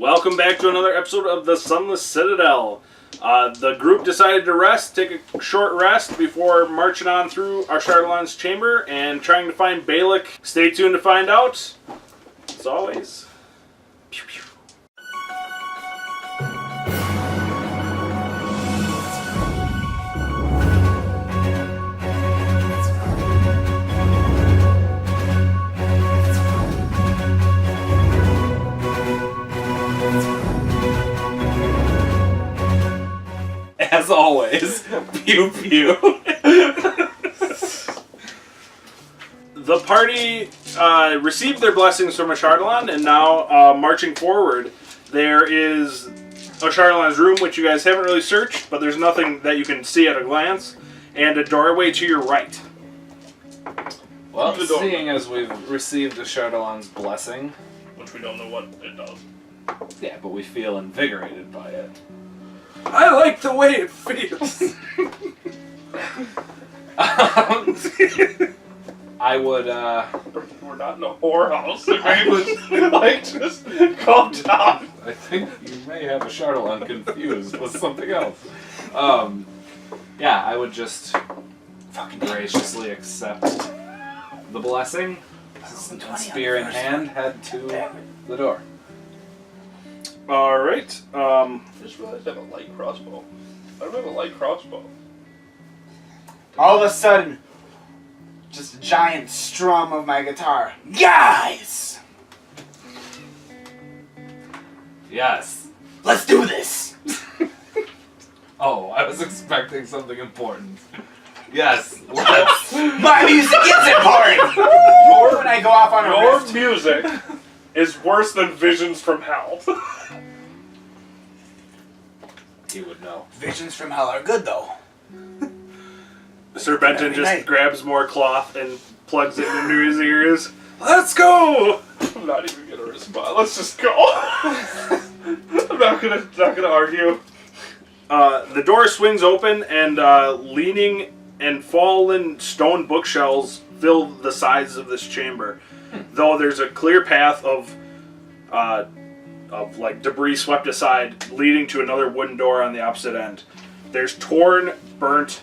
Welcome back to another episode of the Sunless Citadel. The group decided to rest, take a short rest before marching on through our Charlatan's chamber and trying to find Belak. Stay tuned to find out. As always. Pew, pew. As always, pew pew. The party received their blessings from a Charlatan, and now marching forward, there is a Charlatan's room, which you guys haven't really searched, but there's nothing that you can see at a glance, and a doorway to your right. Well, seeing as we've received a Charlatan's blessing, which we don't know what it does. Yeah, but we feel invigorated by it. I like the way it feels. I would, We're not in a whorehouse. Just calm down. I think you may have a Charlatan confused with something else. Yeah, I would just fucking graciously accept the blessing, and spear in hand, head to the door. Alright, I just realized I have a light crossbow. I don't have a light crossbow. All of a sudden, just a giant strum of my guitar. Guys! Yes. Let's do this! Oh, I was expecting something important. Yes, let's. My music is important! When I go off on a Your riff. music is worse than Visions from Hell. He would know. Visions from hell are good, though. Sir Benton Every just night. grabs more cloth and plugs it into his ears. Let's go! I'm not even gonna respond. Let's just go. I'm not gonna argue. The door swings open, and leaning and fallen stone bookshelves fill the sides of this chamber. Though there's a clear path of like debris swept aside, leading to another wooden door on the opposite end. There's torn, burnt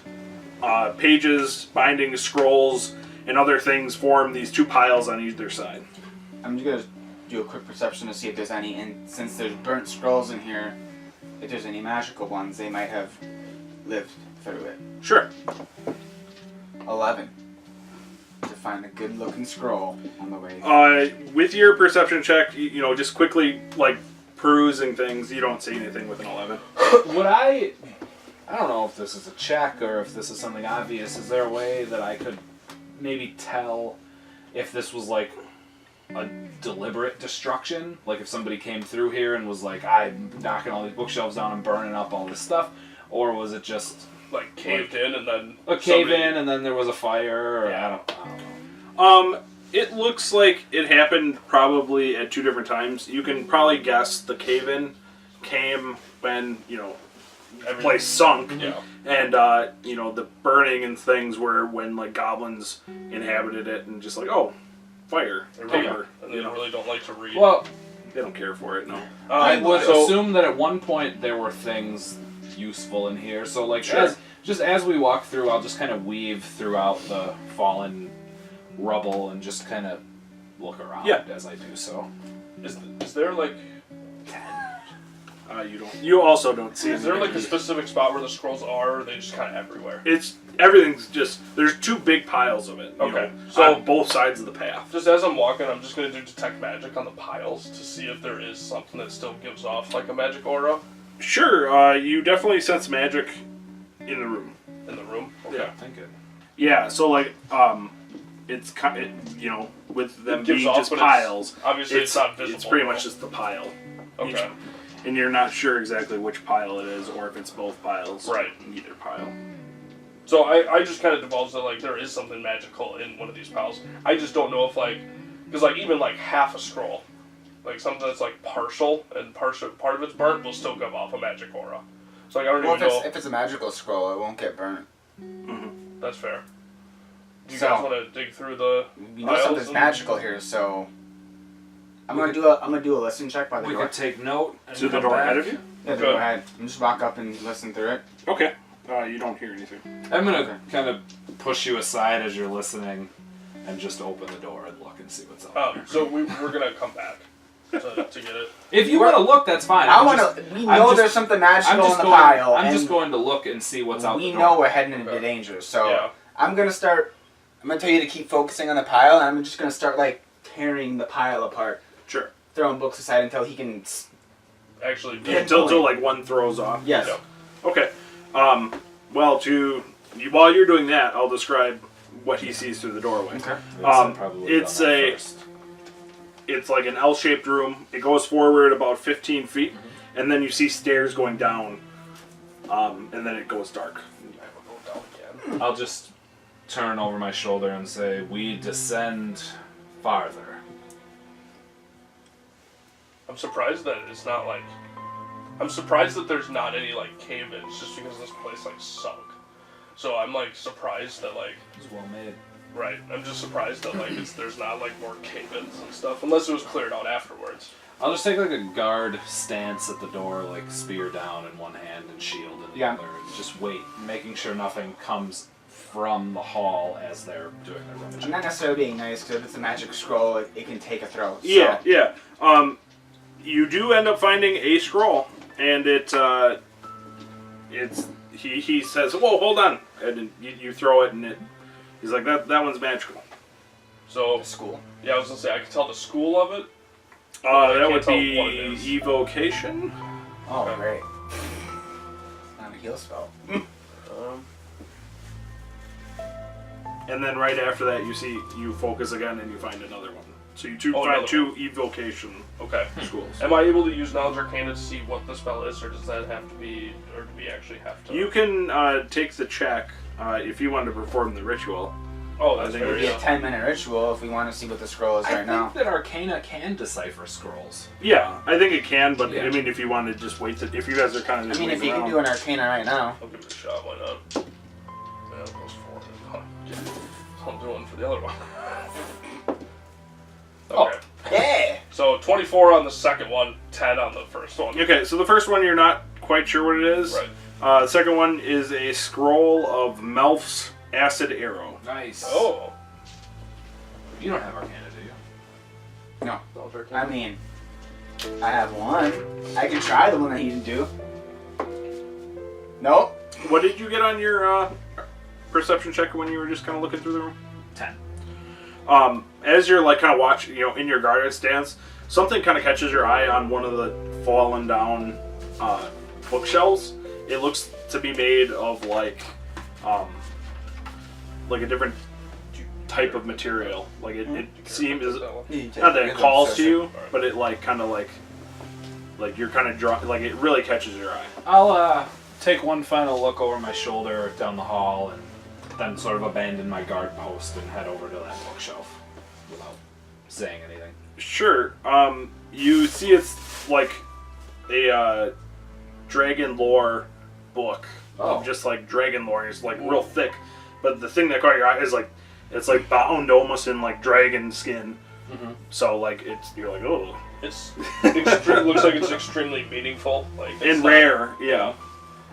pages, bindings, scrolls, and other things form these two piles on either side. I'm just gonna do a quick perception to see if there's any, and since there's burnt scrolls in here, if there's any magical ones, they might have lived through it. Sure. 11. To find a good-looking scroll on the way. With your perception check, you know, just quickly like perusing things, you don't see anything with an 11. Would I don't know if this is a check or if this is something obvious. Is there a way that I could maybe tell if this was like a deliberate destruction? Like if somebody came through here and was like, I'm knocking all these bookshelves down and burning up all this stuff? Or was it just Like caved in and then a cave in and then there was a fire? Or Yeah. I don't know. It looks like it happened probably at two different times. You can probably guess the cave-in came when, you know, the place sunk. Yeah. And, you know, the burning and things were when, like, goblins inhabited it and just like, oh, fire, paper. And You they know, really don't like to read. Well, they don't care for it, no. I would so- assume that at one point there were things useful in here. So like Sure. as we walk through, I'll just kind of weave throughout the fallen rubble and just kind of look around as I do so. Is there like You also don't see is there like a anything. specific spot where the scrolls are, or are they just kind of everywhere? Everything's just, there's two big piles of it. You Okay. know, So- on both sides of the path. Just as I'm walking, I'm just going to do detect magic on the piles to see if there is something that still gives off like a magic aura Sure, you definitely sense magic in the room. in the room. Yeah. Thank it. Yeah, so like, it's kind of, you know, with them It gives being off, just but it's- piles, Obviously, it's not visible. it's pretty much just the pile. Okay. And you're not sure exactly which pile it is, or if it's both piles. Right. Either pile. So I just kind of divulged that like there is something magical in one of these piles. I just don't know if like, because like even like half a scroll, like something that's like partial and part of it's burnt will still give off a magic aura. So like I don't Well, even know. if it's a magical scroll, it won't get burnt. That's fair. Do you So- guys want to dig through the You know piles something's and- magical here, so I'm gonna do a listen check by the We door. could take note. And To the come door back. ahead of you? Yeah, Okay. go ahead. I'm just walk up and listen through it. Okay. You don't hear anything. I'm gonna Okay. kind of push you aside as you're listening, and just open the door and look and see what's up there. So we're gonna come back to get it. If you want to look, that's fine. I I'm want just- to. We I'm know just- there's something magical I'm in just the going. pile. I'm and just going to look and see what's out we the door. know we're heading into Okay. danger, so Yeah. I'm gonna start. I'm gonna tell you to keep focusing on the pile, and I'm just gonna start like tearing the pile apart, Sure. throwing books aside until he can. Actually, Yeah. Until like one throws off. Yes. Yeah. Okay. Well, while you're doing that, I'll describe what he sees through the doorway. Okay. It's it's like an L-shaped room. It goes forward about 15 feet, and then you see stairs going down, and then it goes dark. I'll just turn over my shoulder and say, "We descend farther." I'm surprised that it's not like. I'm surprised that there's not any like cave-ins, just because this place like sunk. So I'm like surprised that like. It's well made. Right. I'm just surprised that like there's not like more cave-ins and stuff, unless it was cleared out afterwards. I'll just take like a guard stance at the door, like spear down in one hand and shield in the Yeah. other, and just wait, making sure nothing comes from the hall as they're doing their I'm rummaging. not necessarily being nice because if it's a magic scroll, it can take a throw. So. Yeah, yeah. You do end up finding a scroll, and he says, "Whoa, hold on!" And then you throw it, and he's like, "That one's magical." So The school. yeah, I was gonna say I could tell the school of it. I That can't would tell be what it is. evocation. Oh, Okay. great. Not a heal spell. And then right after that, you focus again, and you find another one. So you Oh, find another two evocation Okay. schools. Am I able to use Knowledge Arcana to see what the spell is, or does that have to be, or do we actually have to? You can take the check if you want to perform the ritual. Oh, that's I think fair. It'd be Yeah. a 10-minute ritual if we want to see what the scroll is I right think now. that Arcana can decipher scrolls. Yeah, I think it can, but Yeah. I mean, if you want to just wait, if you guys are kind of I just mean, if waiting you can around. do an Arcana right now. I'll give it a shot. Why not? Yeah, that was 4. Huh. That's what I'm doing for the other one. Okay. Yeah! So 24 on the second one, 10 on the first one. Okay, so the first one you're not quite sure what it is. Right. The second one is a scroll of Melf's acid arrow. Nice. Oh. You don't have Arcana, do you? No. Knowledge Arcana. I mean, I have one. I can try the one that he didn't do. Nope. What did you get on your perception check when you were just kind of looking through the room? 10. As you're like kind of watching, in your guard stance, something kind of catches your eye on one of the fallen down bookshelves. It looks to be made of like a different type of material. Like it seems not that it calls to you, but it like kind of like you're kind of like it really catches your eye. I'll take one final look over my shoulder down the hall and then sort of abandon my guard post and head over to that bookshelf without saying anything. Sure. You see it's like a dragon lore book. Oh. Just like dragon lore. It's like real thick. But the thing that caught your eye is like it's like bound almost in like dragon skin. Mm-hmm. So like you're like, oh. It's looks like it's extremely meaningful. Like it's And not- rare, yeah.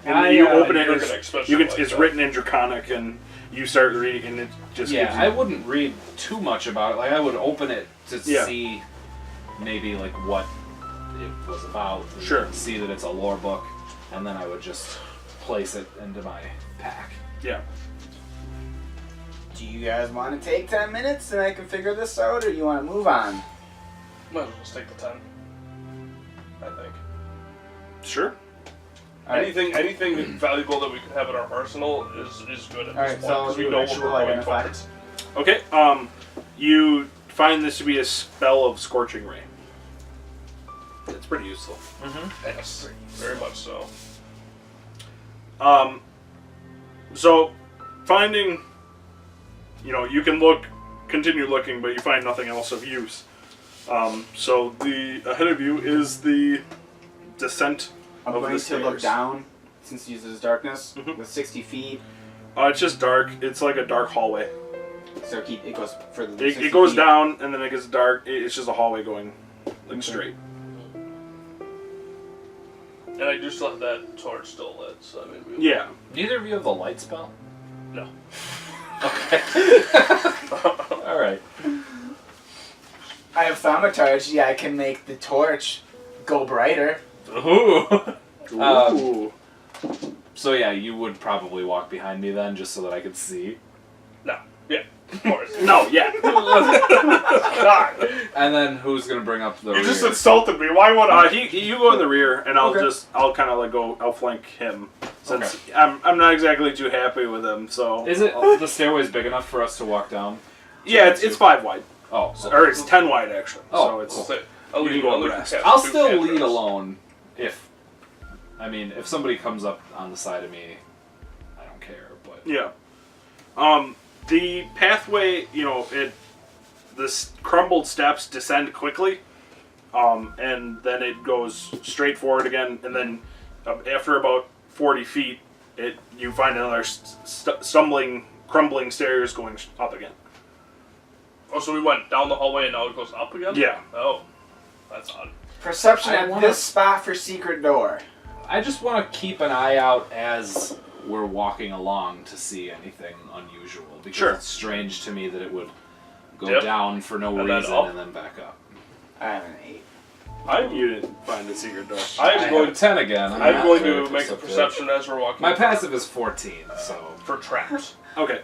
And I, you open it, you're it's, gonna expect you can, something like it's that. written in Draconic, and you start reading, and it just Yeah, gives you... I wouldn't read too much about it. Like, I would open it to Yeah. see maybe like what it was about. And Sure. see that it's a lore book, and then I would just place it into my pack. Yeah. Do you guys want to take 10 minutes and I can figure this out, or you want to move on? Might as well just take the 10. I think. Sure. Alright. Anything valuable that we could have in our arsenal is good at Alright, this so point because we do know what ritual we're going identify. towards. Okay, you find this to be a spell of Scorching Ray. It's pretty useful. Yes, very much so. So, finding, you can continue looking, but you find nothing else of use. So the ahead of you is the descent I'm of going the to stairs. look down, since it uses darkness, Mhm. with 60 feet. It's just dark. It's like a dark hallway. So it goes further than It 60 goes feet. down, and then it gets dark. It's just a hallway going like straight. And I do still have that torch still lit, so I mean... Yeah. Neither of you have the light spell? No. Okay. Alright. I have thaumaturge. Yeah, I can make the torch go brighter. Ooh. Ooh. So yeah, you would probably walk behind me then, just so that I could see. No. Yeah. Of course. No, yeah. God. And then who's gonna bring up the You rear? just insulted me. Why would I? You go in the rear, and I'll Okay. I'll kind of like I'll flank him, since Okay. I'm not exactly too happy with him, so. Is it the stairway's big enough for us to walk down? Yeah, it's 5 wide. Oh, so Or it's 10 wide, actually. Oh, so it's. cool. I'll You leave, can go I'll leave rest. the cast I'll two still cantrips. lead alone if somebody comes up on the side of me, I don't care, but Yeah. The pathway, the crumbled steps descend quickly, and then it goes straight forward again, and then after about 40 feet, you find another stumbling, crumbling stairs going up again. Oh, so we went down the hallway and now it goes up again? Yeah. Oh. That's odd. Perception I at wanna- this spot for secret door. I just want to keep an eye out as we're walking along to see anything unusual, because Sure. it's strange to me that it would go Yep. down for no And then reason up. and then back up. I have an 8. You didn't find the secret door. I I'm have going a 10 again. I'm not going very to make a perceptive. perception as we're walking. My passive is 14, so For traps. Okay.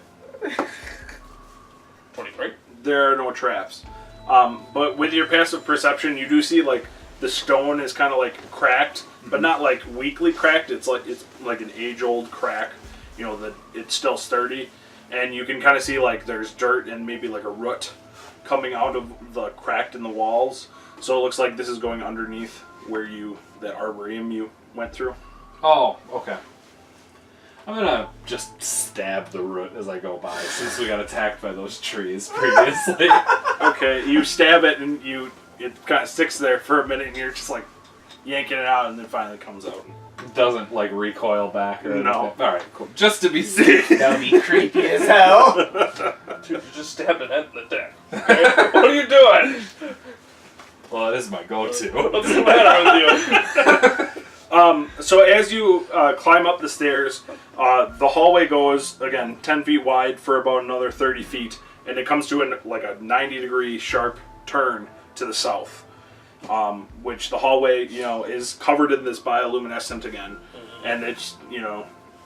23. There are no traps. But with your passive perception, you do see like the stone is kind of like cracked, but not like weakly cracked. It's like an age-old crack. That it's still sturdy, and you can kind of see like there's dirt and maybe like a root coming out of the cracked in the walls. So it looks like this is going underneath where that arboreum you went through. Oh, okay. I'm gonna just stab the root as I go by, since we got attacked by those trees previously. Okay, you stab it and it kind of sticks there for a minute, and you're just like yanking it out, and then finally comes out. It doesn't like recoil back or anything. No. Alright, cool. Just to be safe. That would be creepy as hell. Dude, you just stabbed an head in the deck. Okay? What are you doing? Well, it is my go-to. What's the matter with you? So as you climb up the stairs, the hallway goes, again, 10 feet wide for about another 30 feet, and it comes to a 90-degree sharp turn to the south, which the hallway, is covered in this bioluminescent again, and it's,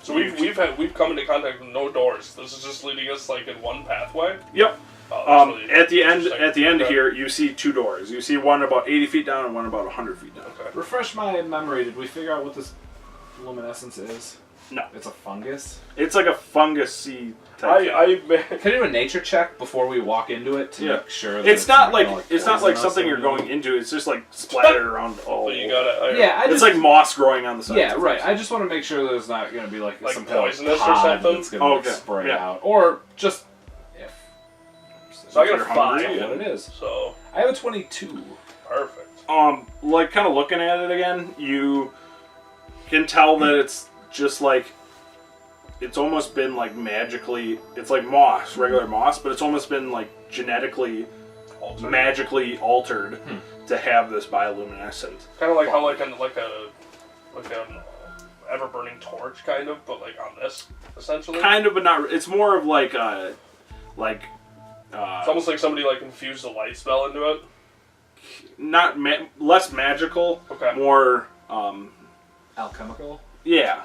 So we've come into contact with no doors. This is just leading us like in one pathway. Yep. Oh, that's really At the interesting. end Okay. here, you see 2 doors. You see one about 80 feet down and one about 100 feet down. Okay. Refresh my memory. Did we figure out what this luminescence is? No. It's a fungus? It's like a fungus-y type thing. Can I do a nature check before we walk into it to Yeah. make sure that It's not like gonna, it's not poison like us something or you're anything? going into. It's just like splattered around all. So you gotta. Yeah, I It's just, like moss growing on the sides. yeah, of right. things. I just want to make sure there's not going to be like Like some kind of poisonous or pod something? that's going to Okay, spray yeah. out, or just if. So I got a If you're hungry, 5. what it is. So I have a 22. perfect. Like kind of looking at it again, you can tell that it's just like it's almost been like magically. It's like moss, regular moss, but it's almost been like genetically, Altered. magically altered to have this bioluminescent. Kind of like how like an ever burning torch, kind of, but like on this essentially. Kind of, but not. It's more of like It's almost like somebody like infused a light spell into it. not less magical, Okay. more Alchemical? yeah.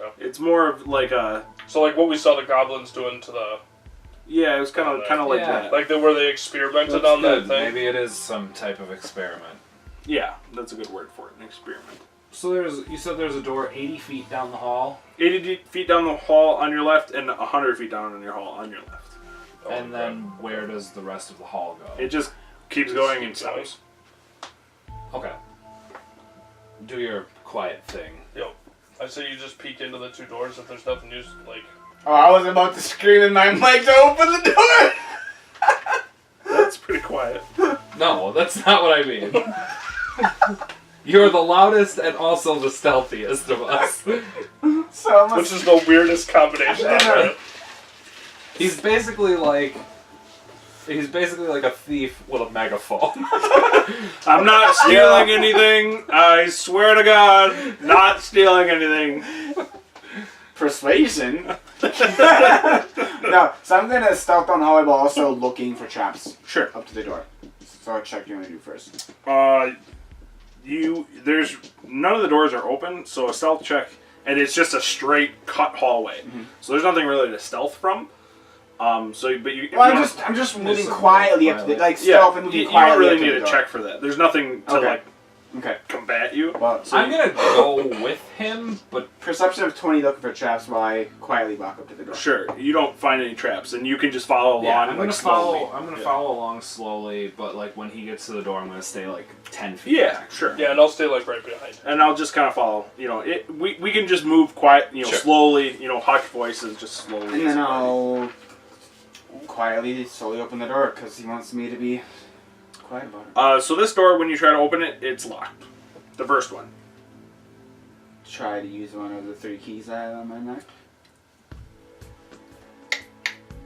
Okay. It's more of like a So like what we saw the goblins doing to the yeah. It was kind of like Yeah. that. like where they experimented That's on good. that thing. Maybe it is some type of experiment. Yeah, that's a good word for it. An experiment. So you said there's a door 80 feet down the hall, 80 feet down the hall on your left, and 100 feet down on your hall on your left. Oh, and okay. then where does the rest of the hall go? It just keeps Just going keeps in going. south. Okay. Do your quiet thing. Yo, I say you just peek into the 2 doors if there's nothing used like. Oh, I was about to scream in my mic to open the door. That's pretty quiet. No, that's not what I mean. You're the loudest and also the stealthiest of us. So I'm Which is the weirdest combination ever. He's basically like He's basically like a thief with a megaphone. I'm not stealing anything. I swear to God, not stealing anything. Persuasion? No, so I'm gonna stealth on hallway, but also looking for traps. Sure. Up to the door. So I'll check you want to do first. There's none of the doors are open, so a stealth check, and it's just a straight cut hallway. Mm-hmm. So there's nothing really to stealth from. I'm just moving quietly up to the stealth and moving you quietly. don't really up to need the a door. check for that. There's nothing to Okay. combat you. Well, so I'm gonna go with him, but perception of 20 looking for traps while I quietly walk up to the door. Sure, you don't find any traps, and you can just follow along. yeah, I'm gonna slowly. follow along slowly. But like when he gets to the door, I'm gonna stay like 10 feet. Yeah, back. sure. Yeah, and I'll stay like right behind. And I'll just kind of follow. We can just move quiet. Sure. Slowly. Hushed voices, just slowly. And then I'll quietly, slowly open the door because he wants me to be quiet about it. So this door, when you try to open it, it's locked. The first one. Try to use one of the 3 keys I have on my neck.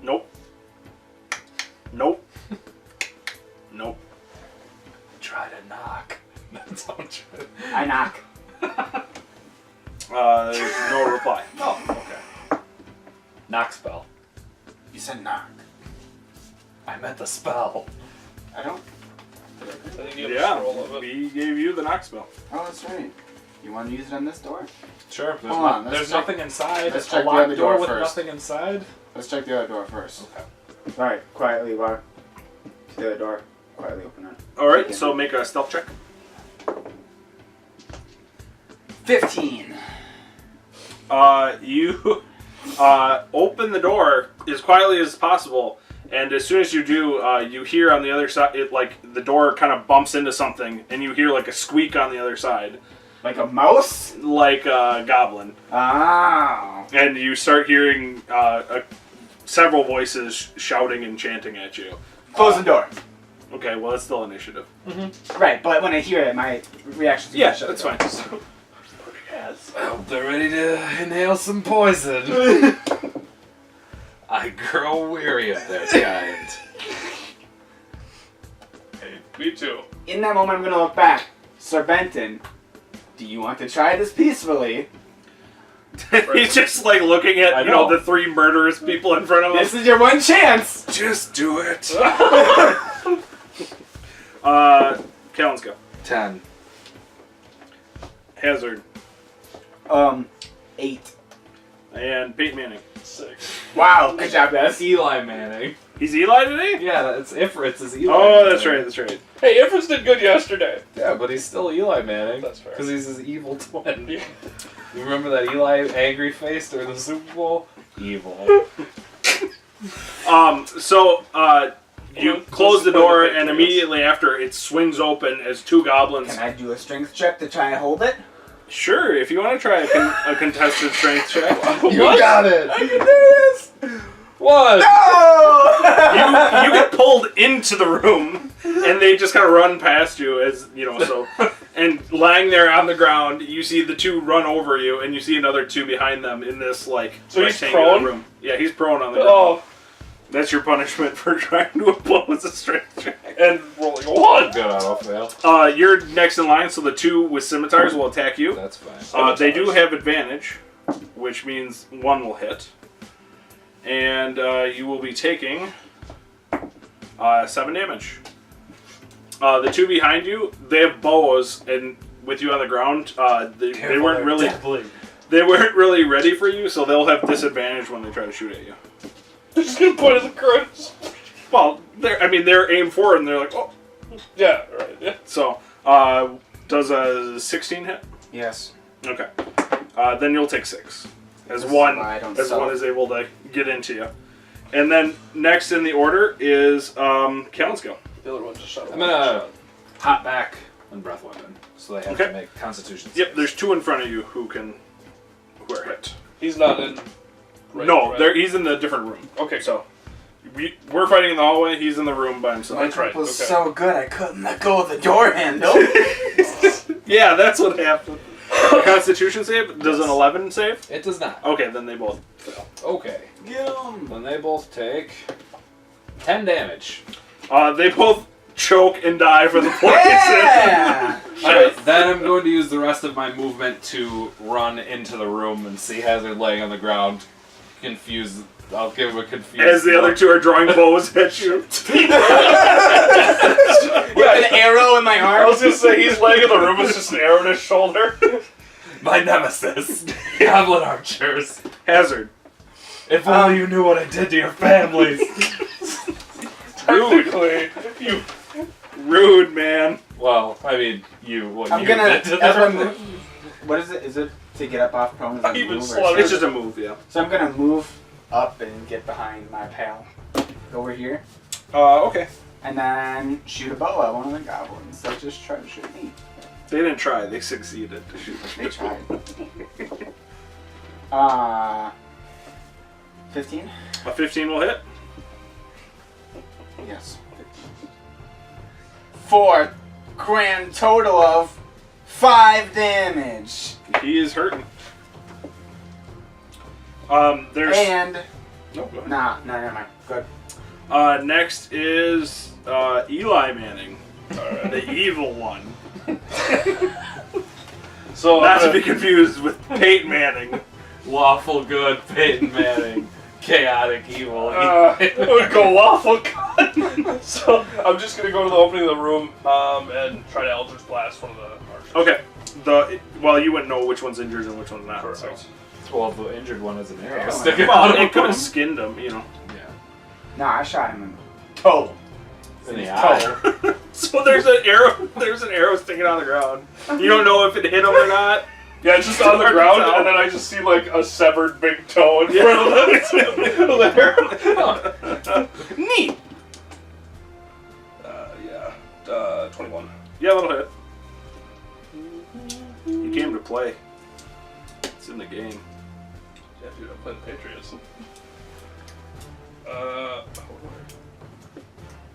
Nope. Nope. Nope. Try to knock. That's how I'm trying. I knock. There's no reply. Oh, okay. Knock spell. You said knock. I meant the spell. I don't. I think you have a Yeah, scroll of it. we gave you the knock spell. Oh, that's right. You want to use it on this door? Sure. There's, Hold on, let's there's check- nothing inside. let's A check the locked other door door with first. nothing inside. Let's check the other door first. Okay. Alright, quietly walk to the other door. Quietly open it. All right, so make a stealth check. 15. You open the door as quietly as possible, and as soon as you do, you hear on the other side, the door kind of bumps into something, and you hear like a squeak on the other side, Like a mouse? like a goblin, Ah. and you start hearing several voices shouting and chanting at you. Close the door. Okay, well that's still initiative. Right, but when I hear it, my reaction is Yeah, to shut that's the door. fine. I hope they're ready to inhale some poison. I grow weary of their kind. Hey, me too. In that moment, I'm going to look back. Sir Benton, do you want to try this peacefully? He's just like looking at I know. the 3 murderous people in front of him. This is your one chance. Just do it. Callan's go. 10. Hazard 8. and Peyton Manning. 6. Wow, good job, guys. That's Eli Manning. He's Eli today? Yeah, it's Ifrit's is Eli. Oh, that's Manning. right, that's right. Hey, Everest did good yesterday. Yeah, but he's still Eli Manning. That's fair. Because he's his evil twin. Yeah. You remember that Eli angry face during the Super Bowl? Evil. You close the door, and immediately after, it swings open as 2 goblins. Can I do a strength check to try and hold it? Sure, if you want to try a contested strength check. You got it! I can do this! What? No! You get pulled into the room, and they just kind of run past you as, so. And lying there on the ground, you see the 2 run over you, and you see another 2 behind them in this, So he's rectangular prone? room. Yeah, he's prone on the ground. Oh, That's your punishment for trying to oppose a strength check. and rolling 1. Good auto fail. You're next in line, so the 2 with scimitars will attack you. That's fine. They do have advantage, which means 1 will hit. And you will be taking 7 damage. The 2 behind you, they have bows, and with you on the ground, they weren't really ready for you, so they'll have disadvantage when they try to shoot at you. They're just gonna point at the crutch. Well, they're aimed forward, and they're like, oh. Yeah, right. Yeah. So, does a 16 hit? Yes. Okay. Then you'll take 6. As This is one why I don't sell. one is able to get into you. And then next in the order is Callan's go. The other one just shot. I'm gonna hop back and breath weapon. So they have Okay. to make constitution Yep, saves. there's 2 in front of you who are hit. He's not in. No, he's in the different room. Okay, So we're fighting in the hallway. He's in the room by himself. That's right. was Okay. so good I couldn't let go of the door handle. Yeah, that's what happened. Constitution save? Does an 11 save? It does not. Okay, then they both fail. Okay. Get him. Then they both take 10 damage. They both choke and die for the poison. Yeah! Alright, then I'm going to use the rest of my movement to run into the room and see Hazard laying on the ground, confused. I'll give him a confused As the other look. two are drawing bows at you. With an arrow in my I arm. was gonna say he's laying in the room with just an arrow in his shoulder. My nemesis, Goblin Archers. Hazard. If only you knew what I did to your families. Technically, you. Rude, man. Well, I mean, what I'm you gonna. did to As I them. move, what is it? Is it to get up off prone? Is it Even move or slower. It's just a move, yeah. So I'm gonna move up and get behind my pal. Over here. Okay. And then shoot a bow at one of the goblins that just tried to shoot me. They didn't try, they succeeded to shoot. They tried. 15? A 15 will hit. Yes. 15. For a grand total of 5 damage. He is hurting. There's... And No, go ahead. no, never mind. Good. Next is Eli Manning. The evil one. So Not to be confused with Peyton Manning. Lawful good, Peyton Manning. Chaotic evil. it would go waffle gun. So I'm just gonna go to the opening of the room and try to Eldritch Blast one of the archers. Okay. Well, you wouldn't know which one's injured and which one's not. So. Perfect. Well, the injured one is an arrow Yeah. sticking Well, out of it could him. have skinned him, you know. Yeah. No, I shot him in the toe. In the eye. So there's an arrow. There's an arrow sticking on the ground. You don't know if it hit him or not. Yeah, it's just on the hard to ground, tell. and then I just see like a severed big toe in front of the arrow. Neat. Yeah. 21. Yeah, that'll hit. You came to play. It's in the game. Yeah, dude, I'm playing the Patriots. I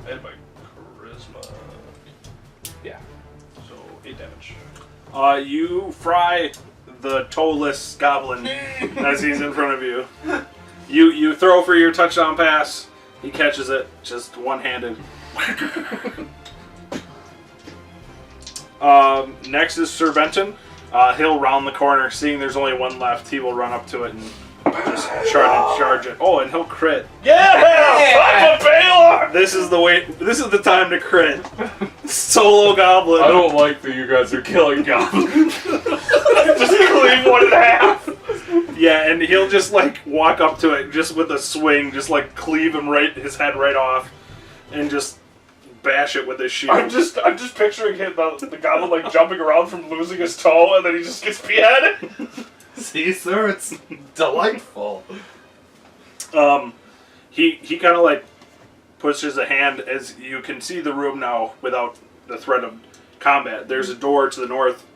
had my charisma. Yeah. So 8 damage. You fry the toeless goblin as he's in front of you. You throw for your touchdown pass. He catches it, just one-handed. Next is Sir Benton. He'll round the corner. Seeing there's only one left, he will run up to it and just try to charge it. Oh, and he'll crit. Yeah! I'm a Belak! This is the way. This is the time to crit. Solo goblin. I don't like that you guys are killing goblins. Just cleave one in half. Yeah, and he'll just like walk up to it just with a swing, just like cleave him his head right off, and just bash it with his shield. I'm just picturing him, the goblin like jumping around from losing his toe, and then he just gets beheaded. See, sir, it's delightful. He kind of like pushes a hand as you can see the room now without the threat of combat. There's a door to the north,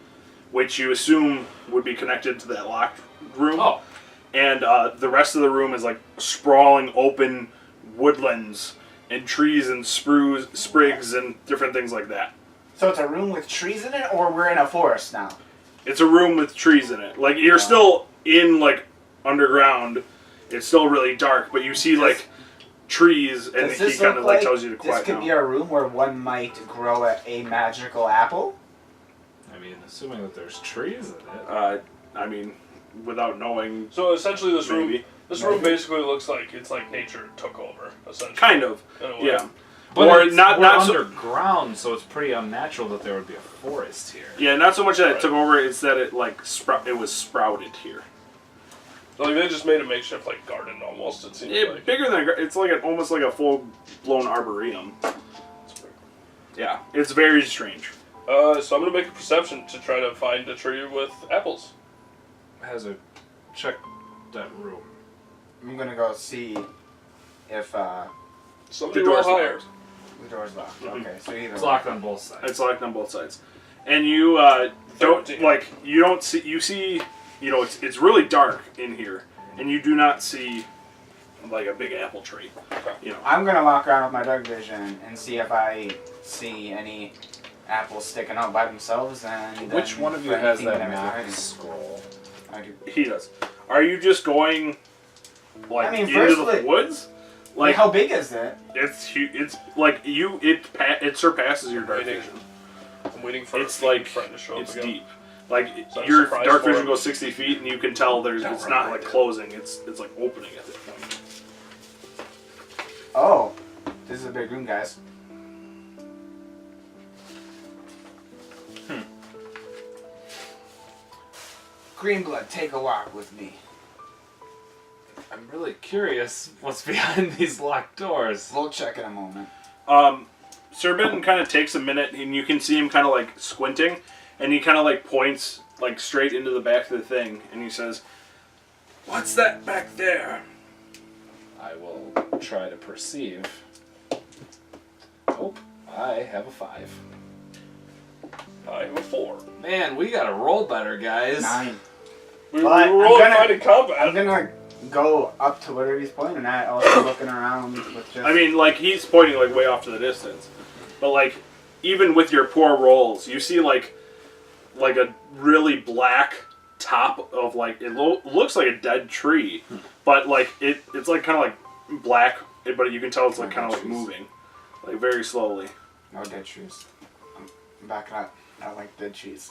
which you assume would be connected to that locked room. Oh. And the rest of the room is like sprawling open woodlands and trees and sprigs and different things like that. So it's a room with trees in it, or we're in a forest now? It's a room with trees in it. Like you're still in like underground. It's still really dark, but you see like trees, and Does he this kind look of like like tells you to quiet this could down. be a room where one might grow a magical apple? I mean, assuming that there's trees in it. I mean, without knowing, So essentially, this room maybe. basically looks like it's like nature took over. Essentially, Kind of, in a way. yeah. But Or it's, not we're so. underground, so it's pretty unnatural that there would be a forest here. Yeah, not so much that it Right. took over. It's that it like it was sprouted here. Like they just made a makeshift like garden almost. It seems like. Bigger than it's like almost like a full blown arboretum. Yeah, it's very strange. So I'm gonna make a perception to try to find a tree with apples. Hazard, check that room. I'm gonna go see if Somebody The roll door's higher. locked. the door's locked. Mhm. Okay, so either It's way. locked on both sides. It's locked on both sides, and you don't 13. like you don't see you see it's really dark in here, and you do not see like a big apple tree. I'm gonna walk around with my dark vision and see if I see any apples sticking out by themselves. And Which then one of you for has anything that might be map hiding. scroll? I do. He does. Are you just going like I mean, into first the let- woods? Like how big is it? it's it's like it surpasses your dark Waiting. vision. I'm waiting for It's a like friend to show up it's again. deep. Like So your surprise dark for vision him. goes 60 feet, and you can tell Don't it's run not like like that. closing. It's like opening at this point. Oh, this is a big room, guys. Greenblood, take a walk with me. I'm really curious what's behind these locked doors. We'll check in a moment. Sir Ben kind of takes a minute, and you can see him kind of like squinting, and he kind of like points like straight into the back of the thing, and he says, "What's that back there?" I will try to perceive. Nope, I have a 5. I have a 4. Man, we gotta roll better, guys. 9. We But were rolling I'm gonna- fine in combat. I'm gonna go up to whatever he's pointing at, also looking around with just... I mean, like he's pointing like way off to the distance, but like even with your poor rolls, you see like a really black top of like it looks like a dead tree, but like it's like kind of like black, but you can tell it's like kind of like moving, like very slowly. No dead trees. I'm backing up. I don't like dead trees.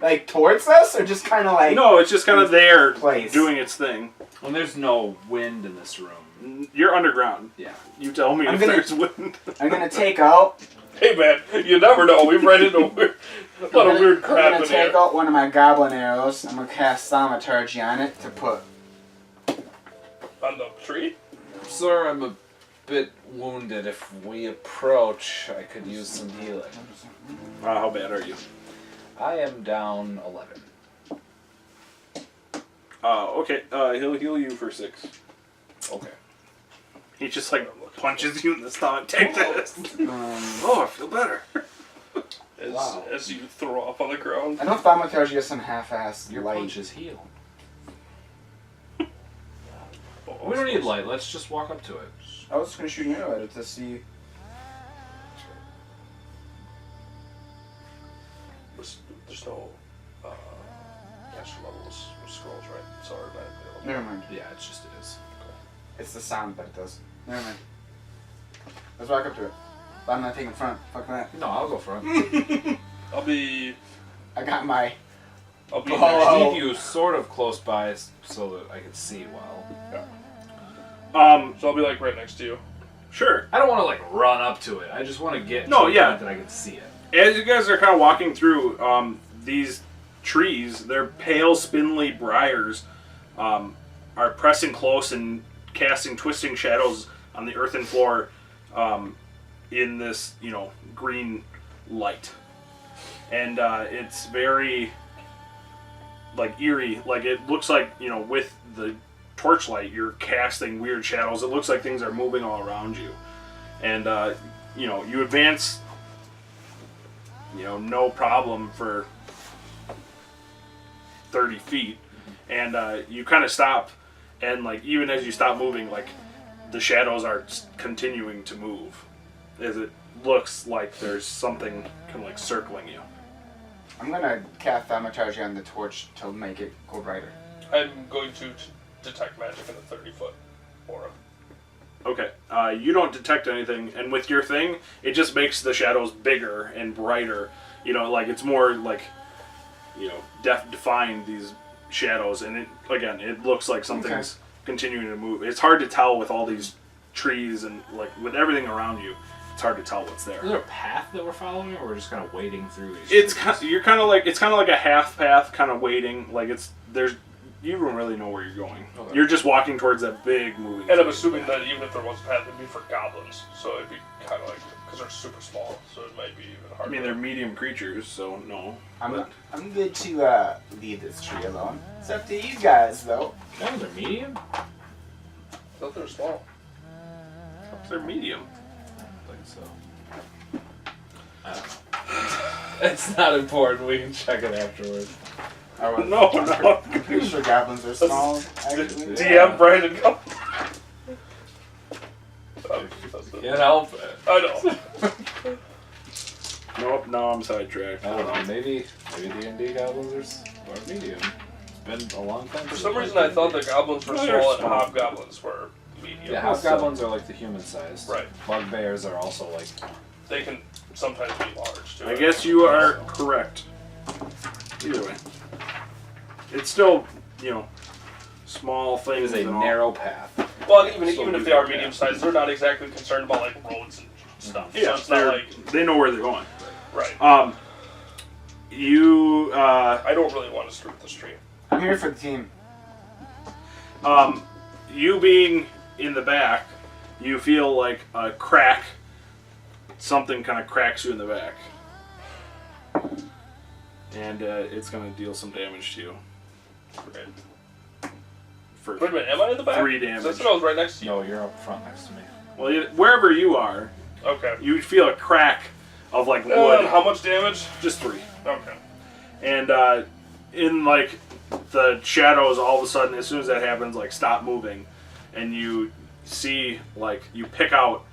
Like towards us, or just kind of like... No, it's just kind of there Place. doing its thing. Well, there's no wind in this room. You're underground. Yeah. You tell me I'm if gonna- there's wind. I'm gonna take out... Hey man, you never know. We've ran into a lot of weird I'm crap gonna in take here. out one of my goblin arrows. I'm gonna cast thaumaturgy on it to put... On the tree? Sir, I'm a bit wounded. If we approach, I could use some healing. How bad are you? I am down 11. Okay. He'll heal you for 6. Okay. He just like punches you in the stomach. Take this. Oh, I feel better. Wow. As you throw up on the ground. I know thaumaturgy is some half-ass Your light. punches heal. Oh, We don't need light. Let's just walk up to it. I was just gonna shoot an arrow at it to see... There's no caster levels with scrolls, right? It's automatically level. Never mind. Yeah, it just is. It's the sound that it does. Never mind. Let's walk up to it. But I'm not taking front. Fuck that. No, I'll go front. I'll be I got my... I'll be Oh. next I to need you sort of close by so that I can see well. So I'll be like right next to you. Sure. I don't want to like run up to it. I just want to get No, to the yeah. point that I can see it. As you guys are kind of walking through these trees, their pale, spindly briars are pressing close and casting twisting shadows on the earthen floor in this, green light. And it's very, like, eerie. Like, it looks like, with the torchlight, you're casting weird shadows. It looks like things are moving all around you. And, you advance... no problem for 30 feet. And you kind of stop, and like even as you stop moving, like the shadows are continuing to move, as it looks like there's something kind of like circling you. I'm gonna cast thaumaturgy on the torch to make it go brighter. I'm going to detect magic in the 30-foot aura. Okay, you don't detect anything, and with your thing, it just makes the shadows bigger and brighter. Like it's more like, defined, these shadows, and it looks like something's continuing to move. It's hard to tell with all these trees and like with everything around you. It's hard to tell what's there. Is there a path that we're following, or we're just kind of wading through these? It's trees? you're kind of like a half path, kind of waiting. Like you don't really know where you're going. Okay. You're just walking towards that big moving. And I'm tree. assuming that even if there was a path, it'd be for goblins. So it'd be kind of like, because they're super small, so it might be even I harder. mean, they're medium creatures, so no. I'm good to leave this tree alone. It's up to you guys, though. Oh, they're medium? I thought they were small. They're medium. I think so. I don't know. It's not important. We can check it afterwards. No. I'm pretty sure goblins are small, actually. DM Brandon, come. Can't help it. I know. Nope. No, I'm sidetracked. I don't know. Maybe D&D goblins are medium. been a long time. For some reason, I thought the goblins were No, they're small and small. hobgoblins were medium. Yeah, hobgoblins are like the human sized. Right. Bugbears are also like. They can sometimes be large, too. I guess you are correct. Either way. It's still, small It things. is a and all. narrow path. Well, even So if they are yeah. medium-sized, they're not exactly concerned about, like, roads and stuff. Yeah, so it's not like... they know where they're going. Right. You, I don't really want to screw with this tree. I'm here for the team. you being in the back, you feel like a crack. Something kind of cracks you in the back. And it's going to deal some damage to you. Right. For Wait a minute, am I in the back? 3 'Cause damage. I thought I was right next to you. No, you're up front next to me. Well, wherever you are, Okay. you feel a crack of like wood. And how much damage? Just 3. Okay. And in like the shadows, all of a sudden, as soon as that happens, like stop moving, and you see like you pick out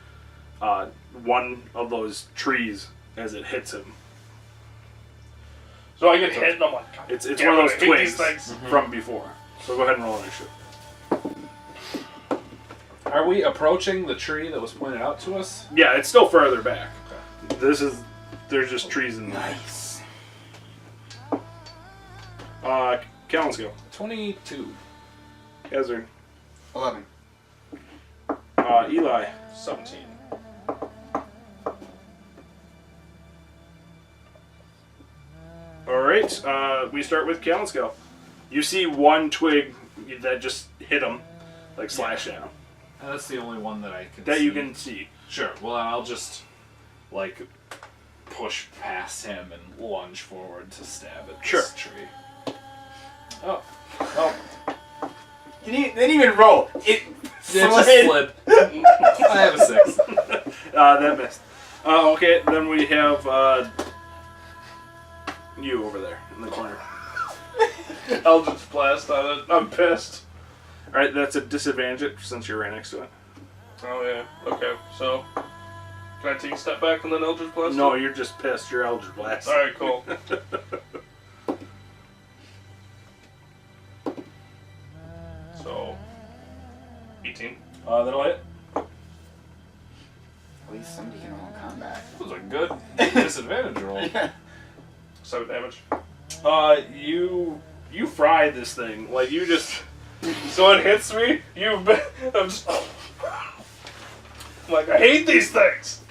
one of those trees as it hits him. So I get hit and I'm like, God It's damn one of it, those I hate these twigs things. from before. So go ahead and roll initiative. Are we approaching the tree that was pointed out to us? Yeah, it's still further back. There's just trees in there. Nice. Callan skill. 22. Hazard. 11. Eli. 17. Alright, we start with Callan skill. You see one twig that just hit him, like slash at him. And that's the only one that I can That see. you can see. Sure. Well, I'll just, like, push past him and lunge forward to stab at this Sure. tree. Oh. They didn't even roll. It It just slid. slid. I have a 6. That missed. Okay, then we have you over there in the corner. Eldritch Blast on it. I'm pissed. Alright, that's a disadvantage since you're right next to it. Oh, yeah. Okay, so... Can I take a step back and then Eldritch Blast? No, you're just pissed. You're Eldritch Blast. Alright, cool. So... 18. That'll hit. At least somebody can roll in combat. That was a good disadvantage roll. 7 damage. You fry this thing. Like, you just... So it hits me? I'm just... I'm like, I hate these things!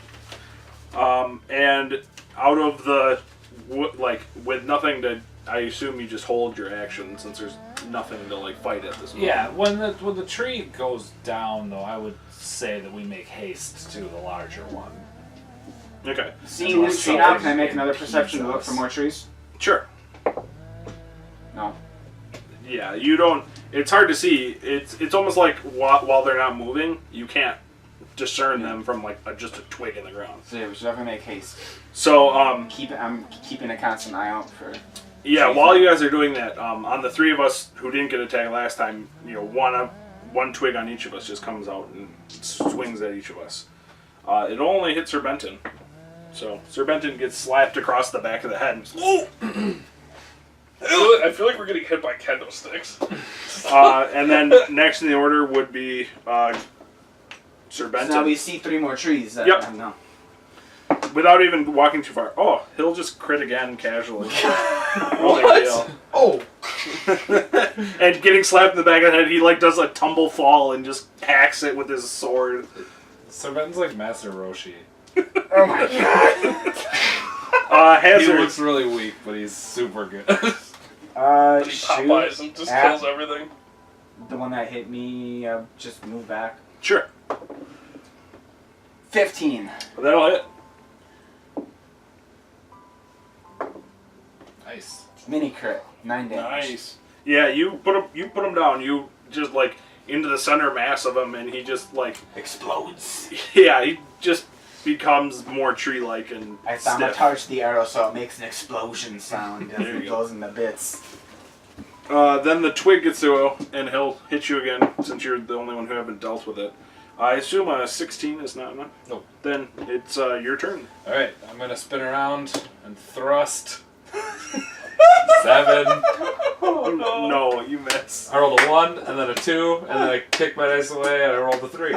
And out of the... with nothing to... I assume you just hold your action since there's nothing to, like, fight at this moment. Yeah, when the tree goes down, though, I would say that we make haste to the larger one. Okay. Seeing this tree now, can I make another perception to look for more trees? Sure. No. Yeah, you don't... It's hard to see. It's almost like while they're not moving, you can't discern them from, like, just a twig in the ground. So yeah, we should definitely make haste. So, I'm keeping a constant eye out for... yeah, while you guys are doing that, on the 3 of us who didn't get attacked last time, one twig on each of us just comes out and swings at each of us. It only hits Sir Benton. So, Sir Benton gets slapped across the back of the head and I feel like we're getting hit by kendo sticks. and then next in the order would be Sir Benton. So now we see 3 more trees. Yep. No. Without even walking too far. Oh, he'll just crit again casually. No big deal. Oh! And getting slapped in the back of the head, he like does a tumble fall and just hacks it with his sword. So Ben's like Master Roshi. Oh my god! He Hazard. looks really weak, but he's super good. And he Popeyes and just at kills everything. the one that hit me, just move back. Sure. 15. That'll hit. Nice. Mini crit. 9 damage. Nice. Yeah, you put him down. You just like into the center mass of him, and he just like Explodes. yeah, he just becomes more tree-like and I stiff. sabotage the arrow so it makes an explosion sound as There you it go. goes into bits. Then the twig gets through, and he'll hit you again since you're the only one who haven't dealt with it. I assume a 16 is not enough. Nope. Then it's your turn. Alright, I'm gonna spin around and thrust 7. Oh no. No, you miss. I rolled a 1, and then a 2, and then I kicked my dice away, and I rolled a 3.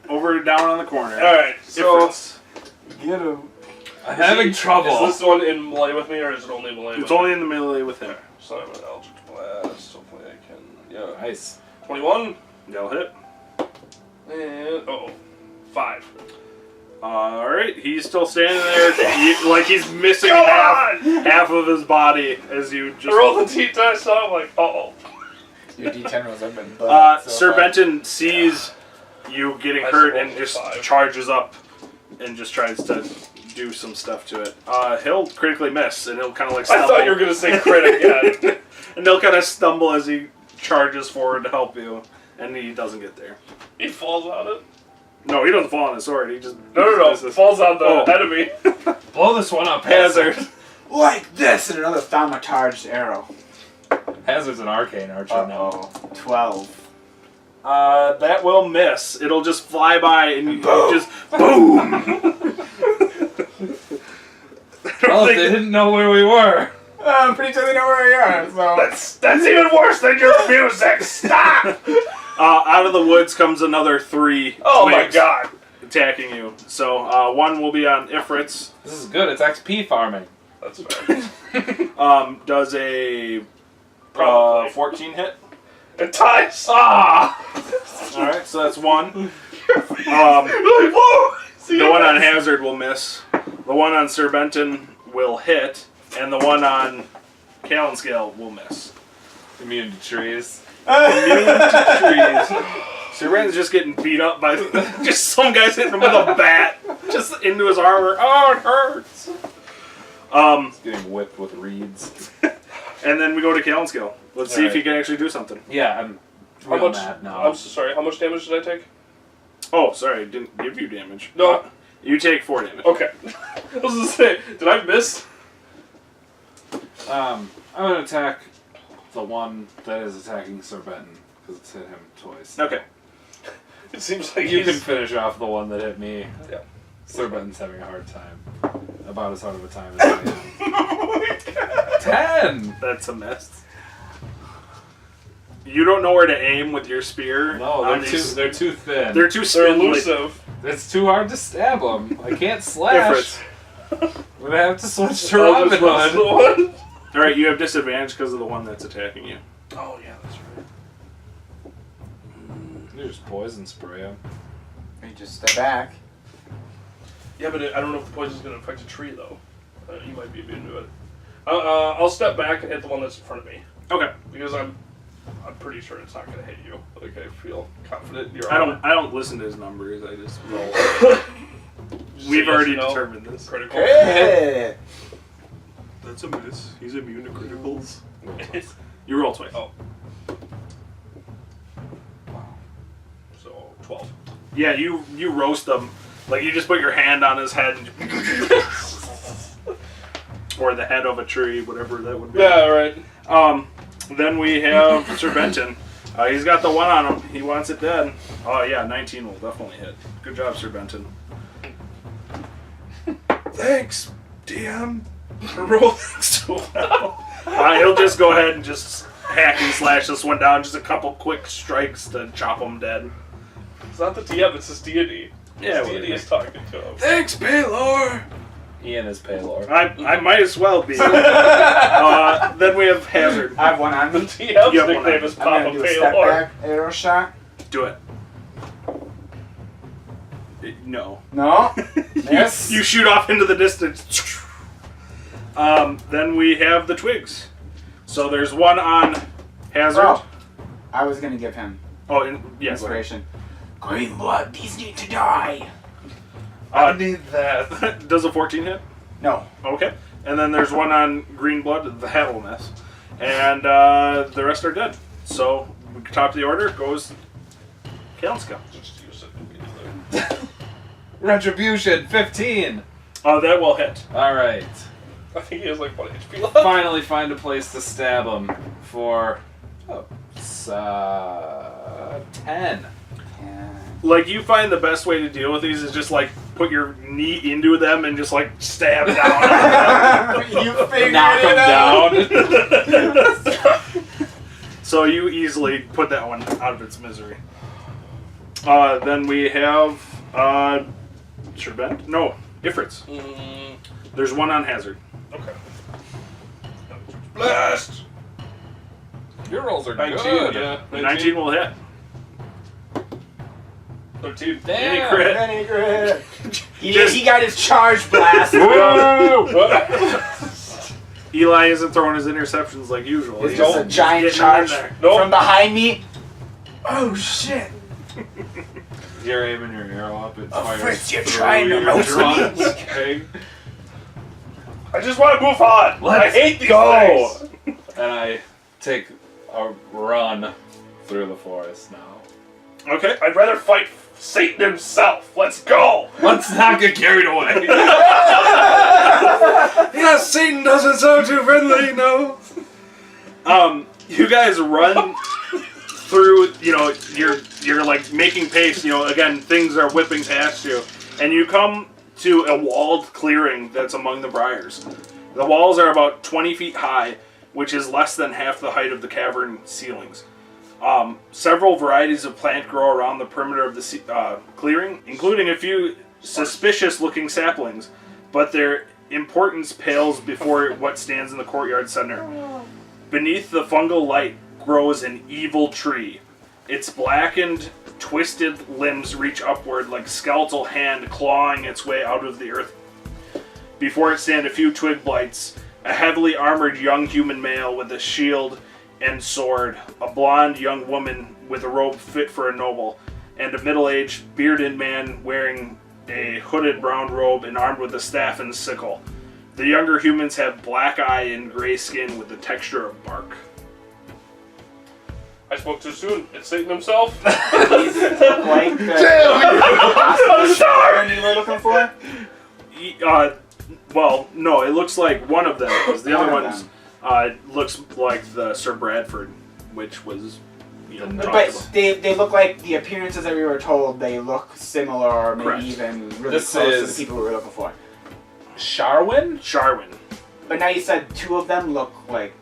Over down on the corner. Alright, so Ifrits. Get him. I'm having trouble. is this one in melee with me, or is it only melee with It's me? only in the melee with him. So I'm an Eldritch Blast. Hopefully I can. Yeah. Nice. 21. They'll hit. And 5. Alright, he's still standing there, like he's missing Come half of his body as you I just. rolled the D10, so I'm like, oh. Your D10 rolls have been bugged. Sir Benton sees you getting I hurt suppose and just 5. charges up and just tries to do some stuff to it. He'll critically miss and he'll kind of like stumble. I thought you were gonna say crit again. And he'll kind of stumble as he charges forward to help you, and he doesn't get there. He falls on it. No, he doesn't fall on his sword. He just No. misses. Falls on the Oh. enemy. Blow this one up, Hazard. Like this, and another thaumatarged arrow. Hazard's an arcane archer now. Uh-oh. 12. That will miss. It'll just fly by and you just boom. Well, if they didn't know where we were. I'm pretty sure they know where we are, so... That's even worse than your music. Stop! Out of the woods comes another 3 Oh my twigs god. attacking you. So one will be on Ifrits. This is good. It's XP farming. That's fair. Does a Probably. 14 hit. It ties. All right, so that's 1. The one on Hazard will miss. The one on Sir Benton will hit, and the one on Scale will miss. Immune to trees. Immune to trees. Sir Benton's just getting beat up by just some guys hitting him with a bat, just into his armor. Oh, it hurts. He's getting whipped with reeds. And then we go to Scale. Let's see if he can actually do something. Yeah, I'm How real much? mad now. I'm so sorry. How much damage did I take? Oh, sorry, didn't give you damage. No. You take 4 damage. Okay. I was gonna say, did I miss? I'm gonna attack the one that is attacking Sir Benton because it's hit him twice. Okay. It seems like You can he's... finish off the one that hit me. Yeah. Sir Benton's having a hard time. About as hard of a time as I am. 10! That's a mess. You don't know where to aim with your spear. No, on they're these- they're too thin. They're too They're spindly. elusive. It's too hard to stab them. I can't slash. Ifrits. We're gonna have to switch to Oh, Robin this was the Hood. one? Alright, you have disadvantage because of the one that's attacking you. Oh yeah, that's right. You just poison spray him. You just step back. Yeah, but I don't know if the poison's gonna affect a tree though. You might be immune to it. I'll step back and hit the one that's in front of me Okay. because I'm pretty sure it's not gonna hit you. Like I feel confident in your I armor. don't listen to his numbers, I just roll. Just We've say yes already or no. determined this. Critical. Hey! That's a miss. He's immune to criticals. You roll twice. Oh. So 12. Yeah, you roast them. Like you just put your hand on his head and or the head of a tree, whatever that would be. Yeah, right. Then we have Sir Benton. He's got the one on him. He wants it dead. Oh yeah, 19 will definitely hit. Good job, Sir Benton. Thanks, DM, for rolling so well. He'll just go ahead and just hack and slash this one down. Just a couple quick strikes to chop him dead. It's not the DM, it's his deity. Yeah, His deity is talking to him. Thanks, Paylor. Ian is Paylor. I might as well be. Then we have Hazard. I have one on The me. DM's You have one nickname on. is I'm Papa gonna do a step Paylor. back arrow shot. Do it. No. No. Yes. You shoot off into the distance. Then we have the twigs. So there's one on Hazard. Oh, I was gonna give him Oh, yeah. inspiration. Green blood, these need to die. I need that. Does a 14 hit? No. Okay. And then there's one on green blood, the hat will miss. And the rest are dead. So, top of the order goes Kalenska. Just use it immediately. Retribution, 15. Oh, that will hit. Alright. I think he has like 1 HP left. Finally find a place to stab him for 10. Yeah. Like, you find the best way to deal with these is just, like, put your knee into them and just like stab down. You figured Knock it him out. down. So you easily put that one out of its misery. Then we have Sherbent? No, Ifrits. There's one on hazard. Okay. Blast! Your rolls are 19, good. yeah. 19 will hit. 13. Any Damn. crit. Any crit. Just- He got his charge blast. Eli isn't throwing his interceptions like usual. It's He's just a Nope. giant getting charge in there. Nope. from behind me. Oh shit! You're aiming your arrow up. It Oh, fires Fritz, you're through trying to your roast me. drums. Okay. I just want to move on. I Let's hate these go. things. And I take a run through the forest now. Okay. I'd rather fight Satan himself. Let's go. Let's not get carried away. Yeah, Satan doesn't sound too friendly, no. You guys run through, you're like making pace, again, things are whipping past you. And you come to a walled clearing that's among the briars. The walls are about 20 feet high, which is less than half the height of the cavern ceilings. Several varieties of plant grow around the perimeter of the clearing, including a few suspicious-looking saplings, but their importance pales before what stands in the courtyard center. Beneath the fungal light grows an evil tree. Its blackened, twisted limbs reach upward like skeletal hand clawing its way out of the earth. Before it stand a few twig blights, a heavily armored young human male with a shield and sword, a blonde young woman with a robe fit for a noble, and a middle-aged, bearded man wearing a hooded brown robe and armed with a staff and sickle. The younger humans have black eye and gray skin with the texture of bark. I spoke too soon. It's Satan himself. He's like the I'm sorry. you were looking for. Well, no, it looks like one of them, because the One other of ones looks like the Sir Bradford, which was, talked But about. they look like the appearances that we were told. They look similar, or maybe Correct. even really This close to is- the people we were looking for. Sharwin? Sharwin. But now you said two of them look like.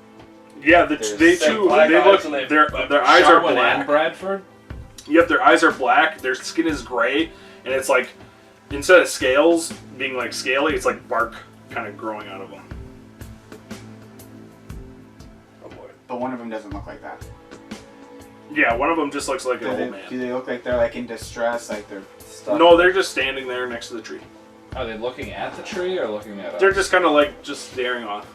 Yeah, There's they some black they eyes look, and they- their eyes are Sharwin black. and Bradford? Yep, their eyes are black, their skin is gray, and it's like, instead of scales being like scaly, it's like bark kind of growing out of them. Oh boy. But one of them doesn't look like that. Yeah, one of them just looks like Do an they, old do man. they look like they're like in distress, like they're stuck? No, they're just standing there next to the tree. Are they looking at the tree or looking at us? They're just kind of like, just staring off.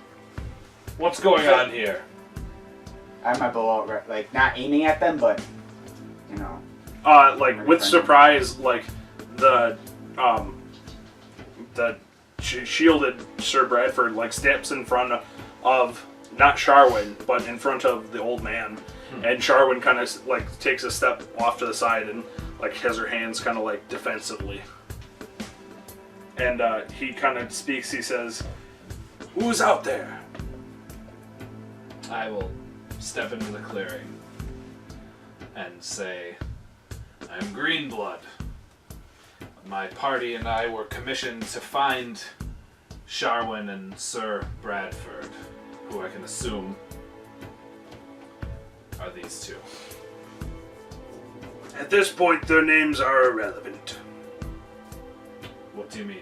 What's going on here? I have my bow out, like not aiming at them, but Like, with surprise, like, the shielded Sir Bradford, like, steps in front of, not Sharwin, but in front of the old man. And Sharwin kind of, like, takes a step off to the side and, like, has her hands kind of, like, defensively. And he kind of speaks, he says, "Who's out there?" I will step into the clearing and say, I'm Greenblood. My party and I were commissioned to find Sharwin and Sir Bradford, who I can assume are these two. At this point, their names are irrelevant. What do you mean?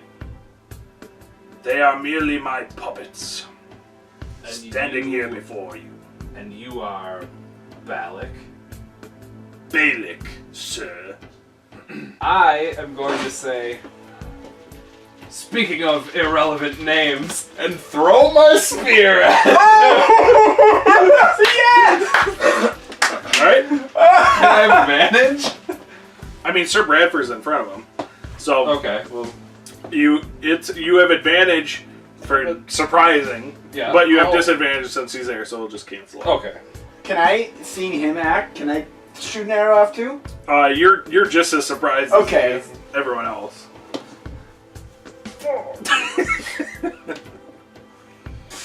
They are merely my puppets, And standing you- here before you. And you are Belak. Belak, sir. I am going to say, speaking of irrelevant names, and throw my spear at it. yes! Alright? Can I have advantage? I mean, Sir Bradford's in front of him. So, Okay, well, you have advantage for surprising, yeah. but you have I'll- disadvantage since he's there, so we'll just cancel it. Okay. Can I, seeing him act, can I shoot an arrow off too? You're just as surprised Okay. as everyone else.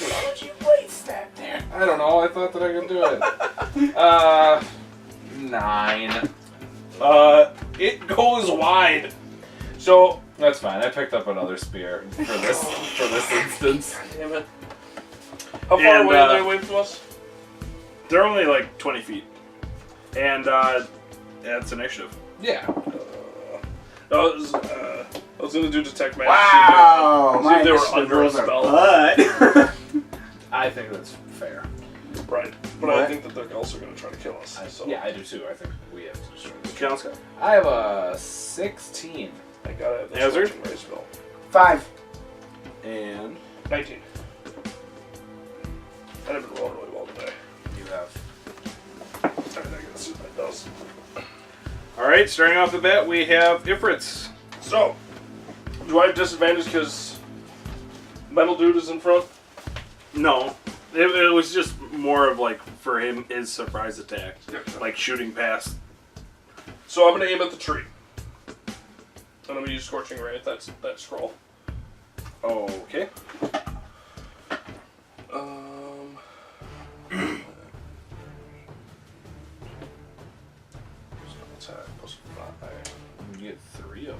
Why would you waste that there? I don't know, I thought that I could do it. 9. It goes wide. So, That's fine. I picked up another spear for this instance. Damn it. How far And, away are they away from us? They're only like 20 feet. And that's initiative. Yeah. I was gonna do detect magic. Wow! See if they were initiative under a rolls are spell. bud. I think that's fair. Right. But I What? think that they're also gonna try to kill us. So. Yeah, I do too. I think we have to destroy this. Okay, let's go. I have a 16. I gotta have the Hazard? scorching ray spell. 5. And 19. And I've been rolling really well today. You have. Alright, I gotta see what that does. alright, starting off the bat, we have Ifrits. So, do I have disadvantage because Metal Dude is in front? No. It was just more of like for him his surprise attack. Yep. Like shooting past. So I'm gonna aim at the tree. And I'm gonna use Scorching Ray at that scroll. Okay. Attack plus 5. You get 3 of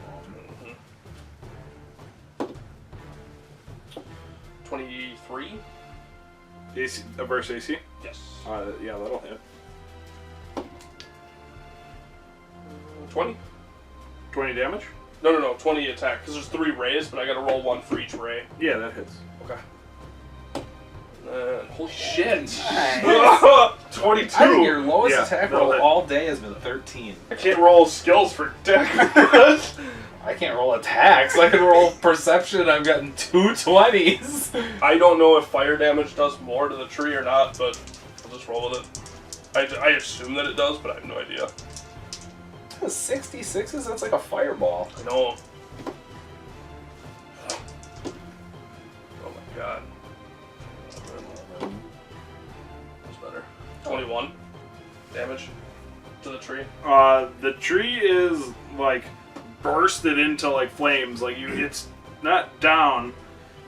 them. 23? AC, verse AC? Yes. Yeah, that'll hit. 20? 20 damage? No, 20 attack, because there's 3 rays, but I gotta roll 1 for each ray. Yeah, that hits. Okay. Holy shit! Nice. 22! I think your lowest Yeah, attack that'll roll hit. all day has been 13. I can't roll skills for deck. I can't roll attacks. I can roll perception. I've gotten 2 20s. I don't know if fire damage does more to the tree or not, but I'll just roll with it. I assume that it does, but I have no idea. 66s? That's like a fireball. I know. Oh my god. That's better. 21 damage to the tree. The tree is like bursted into like flames. Like it's not down,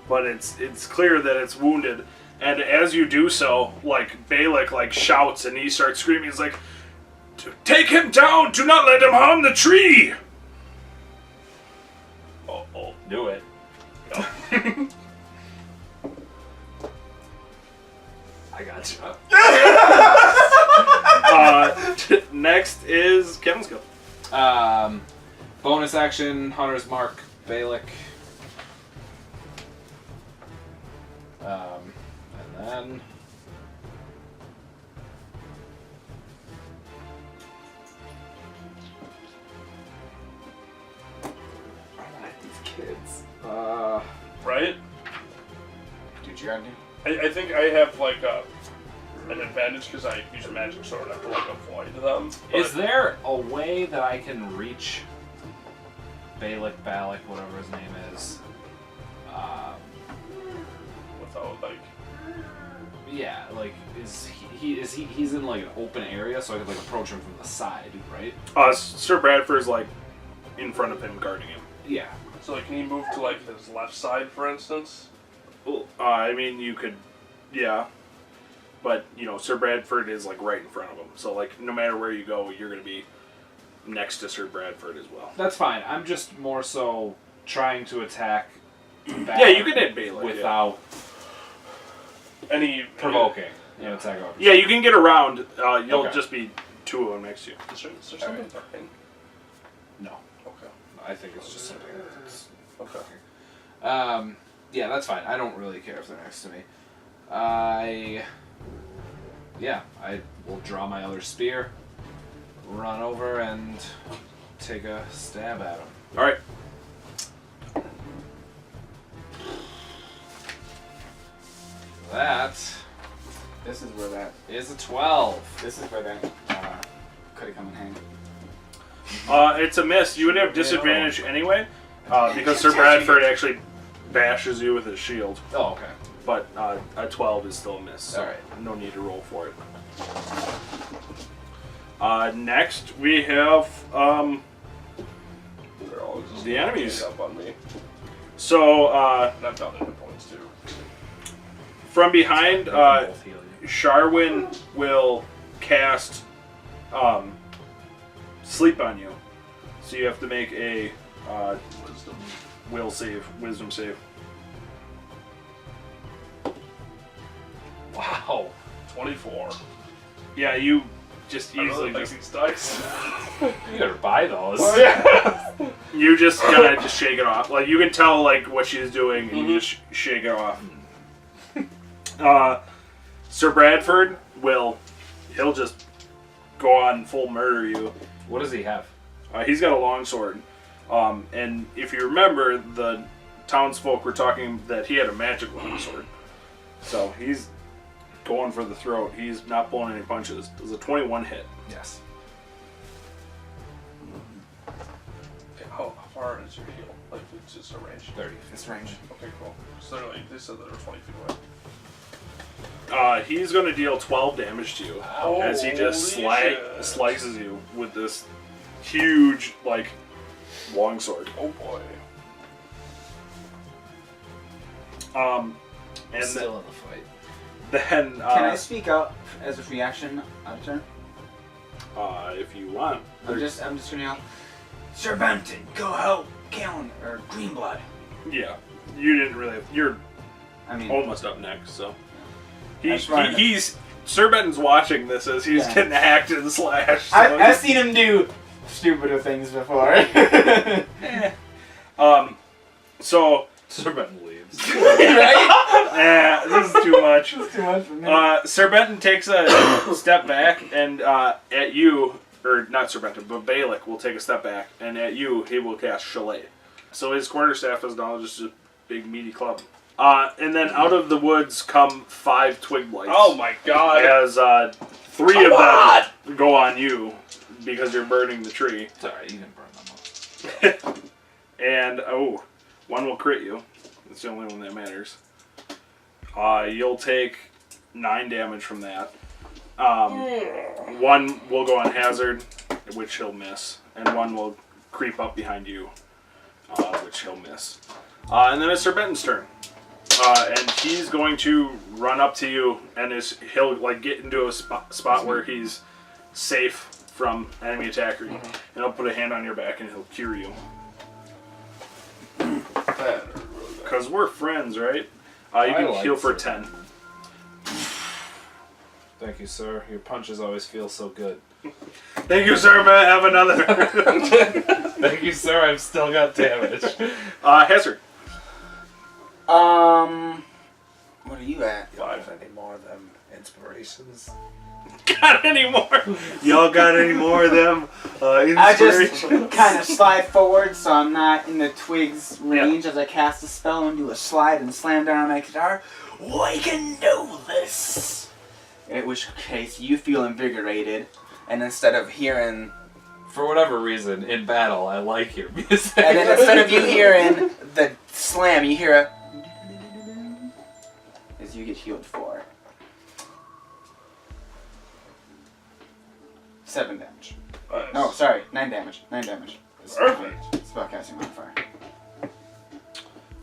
but it's clear that it's wounded. And as you do so, like Belak like shouts and he starts screaming. He's like, "Take him down! Do not let him harm the tree!" Oh. Do it. I got you. Next is Kevin's go. Bonus action, Hunter's Mark, Belak. And then... I like these kids. Right? Dude, you gotta do. I think I have like an advantage because I use a magic sword. I have to like avoid them. But Is there a way that I can reach Belak, whatever his name is? without like. Yeah, like he's in like an open area, so I could like approach him from the side, right? Sir Bradford's like in front of him, guarding him. Yeah. So like, can he move to like his left side, for instance? Well, I mean, you could, yeah. But, you know, Sir Bradford is, like, right in front of him. So, like, no matter where you go, you're going to be next to Sir Bradford as well. That's fine. I'm just more so trying to attack back Yeah, you can hit Belak. without Any provoking. You know, attack over. Yeah, you can get around. You'll Okay. just be 2 of them next to you. Is there something Alright. behind? No. Okay. I think it's just something that's Okay. yeah, that's fine. I don't really care if they're next to me. I will draw my other spear, run over, and take a stab at him. All right. That This is where that. is a 12. This is where that could have come in handy. It's a miss. You would have disadvantage anyway, because Sir Bradford actually bashes you with his shield. Oh, okay. But a 12 is still a miss. So Alright. no need to roll for it. Next, we have They're all just The enemies. up on me. so And I've got hit points too. from behind, They can both heal you. Sharwin will cast sleep on you. So you have to make a Wisdom. will save, wisdom save. Wow. 24. Yeah, you just I easily really like just these dice. You better buy those. you just kind of just shake it off. Like you can tell like what she's doing, and you just shake it off. Sir Bradford he'll just go on full murder you. What does he have? He's got a long sword, and if you remember, the townsfolk were talking that he had a magic long sword. So he's going for the throat. He's not pulling any punches. Does a 21 hit? Yes. Okay, how far is your heal? Like, it's just a range? 30. This range. Okay, cool. So they're like, they said they were 20 feet away. He's going to deal 12 damage to you as he just Holy shit. slices you with this huge, like, longsword. Oh boy. And Still in the fight. then Can I speak out as a reaction out of turn? if you want, I'm just gonna yell, Sir Benton, go help Callan or Greenblood. yeah, you didn't really. You're I mean, almost up next, so That's fine. he's Sir Benton's watching this as he's Yeah. getting hacked and slashed. So I've seen him do stupider things before. So Sir Benton leaves. Right? this is too much. It's too much for me. Sir Benton takes a step back, and at you, or not Sir Benton, but Belak will take a step back, and at you, he will cast Chalet. So his quarterstaff is now just a big meaty club. And then out of the woods come 5 twig blights. Oh my god. As 3 of them go on you because you're burning the tree. It's alright, you can burn them up. And, one will crit you. It's the only one that matters. You'll take 9 damage from that. 1 will go on hazard, which he'll miss. And 1 will creep up behind you, which he'll miss. And then it's Sir Benton's turn. And he's going to run up to you, and he'll like get into a spot where he's safe from enemy attacker. And he'll put a hand on your back, and he'll cure you. Because we're friends, right? You can heal for 10. Thank you, sir. Your punches always feel so good. Thank you, sir. May I have another? Thank you, sir. I've still got damage. Hazard. What are you at? Got any more of them inspirations? Got any more? Y'all got any more of them? I just Inspiration? kind of slide forward so I'm not in the twigs range as I cast a spell and do a slide and slam down on my guitar. We can do this! In which case you feel invigorated, and instead of hearing... For whatever reason, in battle, I like your music. And then instead of you hearing the slam, you hear a... as you get healed 4. 7 damage. Nice. No, sorry, 9 damage. 9 damage. Perfect. Spellcasting modifier.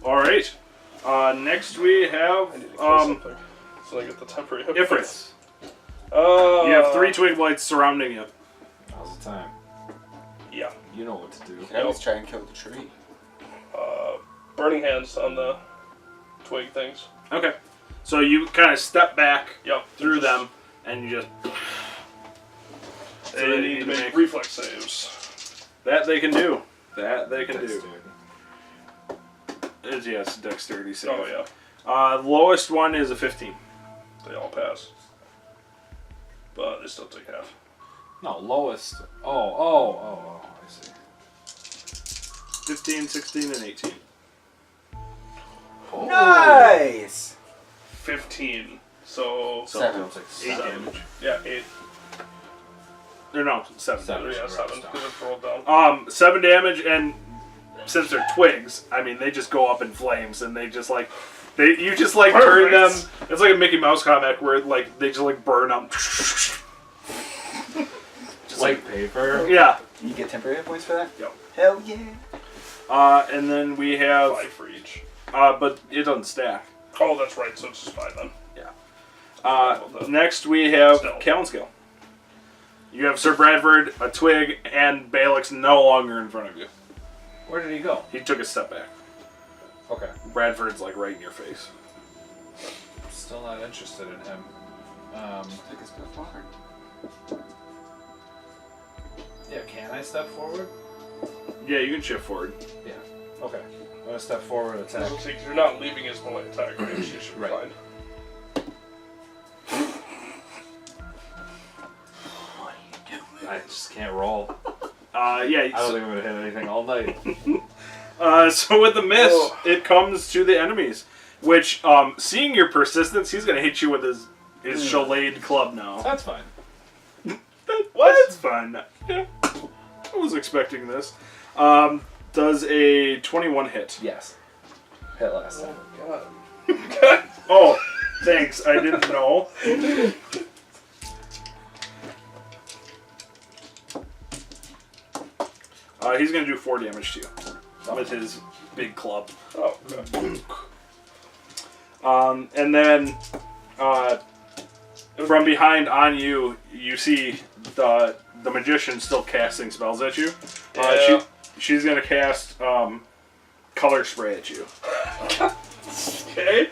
Alright. Next we have I need to kill something. So I get the temporary hit points. Ifrits. You You have 3 twig blights surrounding you. Now's the time. Yeah. You know what to do. You can always try and kill the tree. Burning hands on the twig things. Okay. So you kind of step back Yep. through them, and you just... They need to make reflex saves. That they can do. That they can do. Dexterity. It's, yes, dexterity save. Oh yeah. The lowest one is a 15. They all pass. But they still take half. No, lowest. Oh, I see. 15, 16, and 18. Oh. Nice! 15. So 7. It's like 8 7. damage. yeah, 8. Or no, 7. Seven. Yeah, 7. Because it's rolled down. 7 damage, and since they're twigs, I mean, they just go up in flames, and they just like... you just like turn them... Perfect. It's like a Mickey Mouse comic where like they just like burn up. Just like paper. Yeah. You get temporary hit points for that? Yep. Hell yeah. And then we have... 5 for each. but it doesn't stack. Oh, that's right. So it's just 5 then. Next we have Still. Callanskill. You have Sir Bradford, a twig, and Balak's no longer in front of you. Where did he go? He took a step back. Okay. Bradford's like right in your face. Still not interested in him. Take a step forward. Yeah, can I step forward? Yeah, you can shift forward. Yeah. Okay. I'm gonna step forward and attack. See, 'cause you're not leaving his melee attack range. You should be Right. fine. What are you doing? I just can't roll. Yeah. I don't think I'm gonna hit anything all night. So with the miss, Oh. it comes to the enemies. Which, seeing your persistence, he's gonna hit you with his shillelagh club now. That's fine. That's fun. Yeah, I was expecting this. Does a 21 hit? Yes. Hit last time. Oh, God. Oh, thanks. I didn't know. He's gonna do 4 damage to you with his big club. Oh, okay. And then from behind on you, you see the magician still casting spells at you. Yeah. She's gonna cast color spray at you. Okay.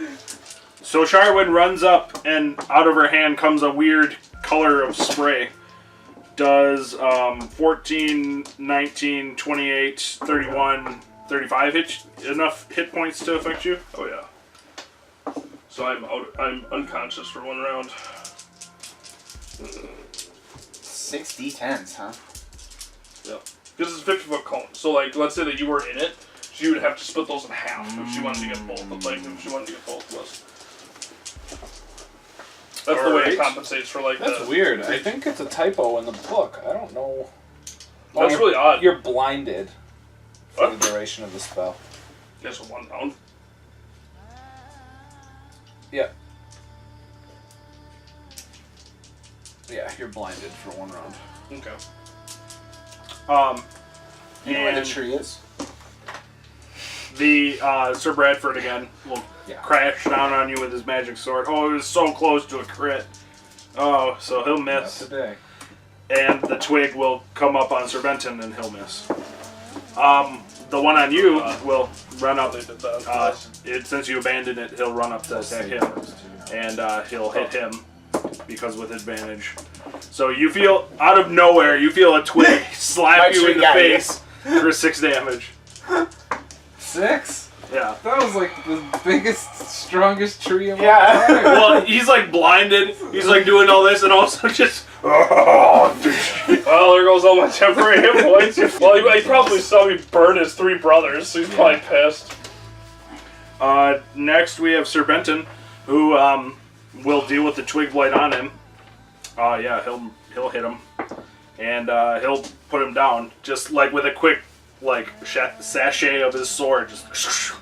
So Charwin runs up, and out of her hand comes a weird color of spray. Does 14, 19, 28, 31, 35 enough hit points to affect you? Oh yeah. So I'm unconscious for 1 round. 6 D10s, huh? Yep. This is a 50-foot cone. So like, let's say that you were in it, she would have to split those in half if she wanted to get both. Like if she wanted to get both of us. That's the way it Alright. compensates for like That's the. weird. I think it's a typo in the book. I don't know. That's you're- really odd. You're blinded for What? the duration of the spell. Yes, 1 round. Yeah. Yeah, you're blinded for 1 round. Okay. You know where the And tree is? the Sir Bradford again will Yeah. crash down on you with his magic sword. Oh, it was so close to a crit. Oh, so he'll Not miss. today. And the twig will come up on Sir Benton and he'll miss. The one on you will run up. They did that. Since you abandoned it, he'll run up to attack him. And he'll hit him because with advantage. So you feel, out of nowhere, you feel a twig slap My you tree in the got you. face for 6 damage. 6? Yeah. That was like the biggest, strongest tree of all Yeah. time. Well, he's like blinded. He's like doing all this and also just. Well, there goes all my temporary hit points. Well, he probably saw me burn his 3 brothers, so he's probably pissed. Next we have Sir Benton, who will deal with the twig blight on him. Yeah, he'll hit him, and he'll put him down just like with a quick like sachet of his sword, just,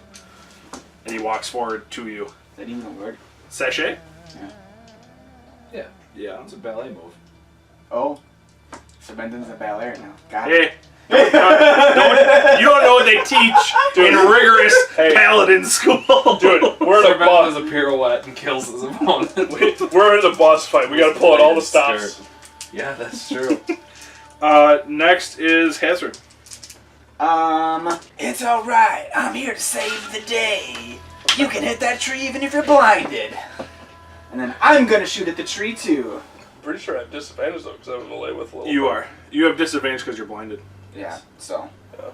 and he walks forward to you. Is that even a word? Sachet? Yeah, Yeah. it's a ballet move. Oh. So Benton's a ballerina now. Got it. Hey. You don't know what they teach in rigorous paladin school. Dude, we're in Sir a Ben boss. does a pirouette and kills his opponent. We're in a boss fight. We gotta pull out all the stops. Yeah, that's true. Next is Hazard. It's alright. I'm here to save the day. You can hit that tree even if you're blinded. And then I'm gonna shoot at the tree too. Pretty sure I have disadvantage though, because I'm melee with a little. You are. You have disadvantage because you're blinded. Yeah, so. Yeah.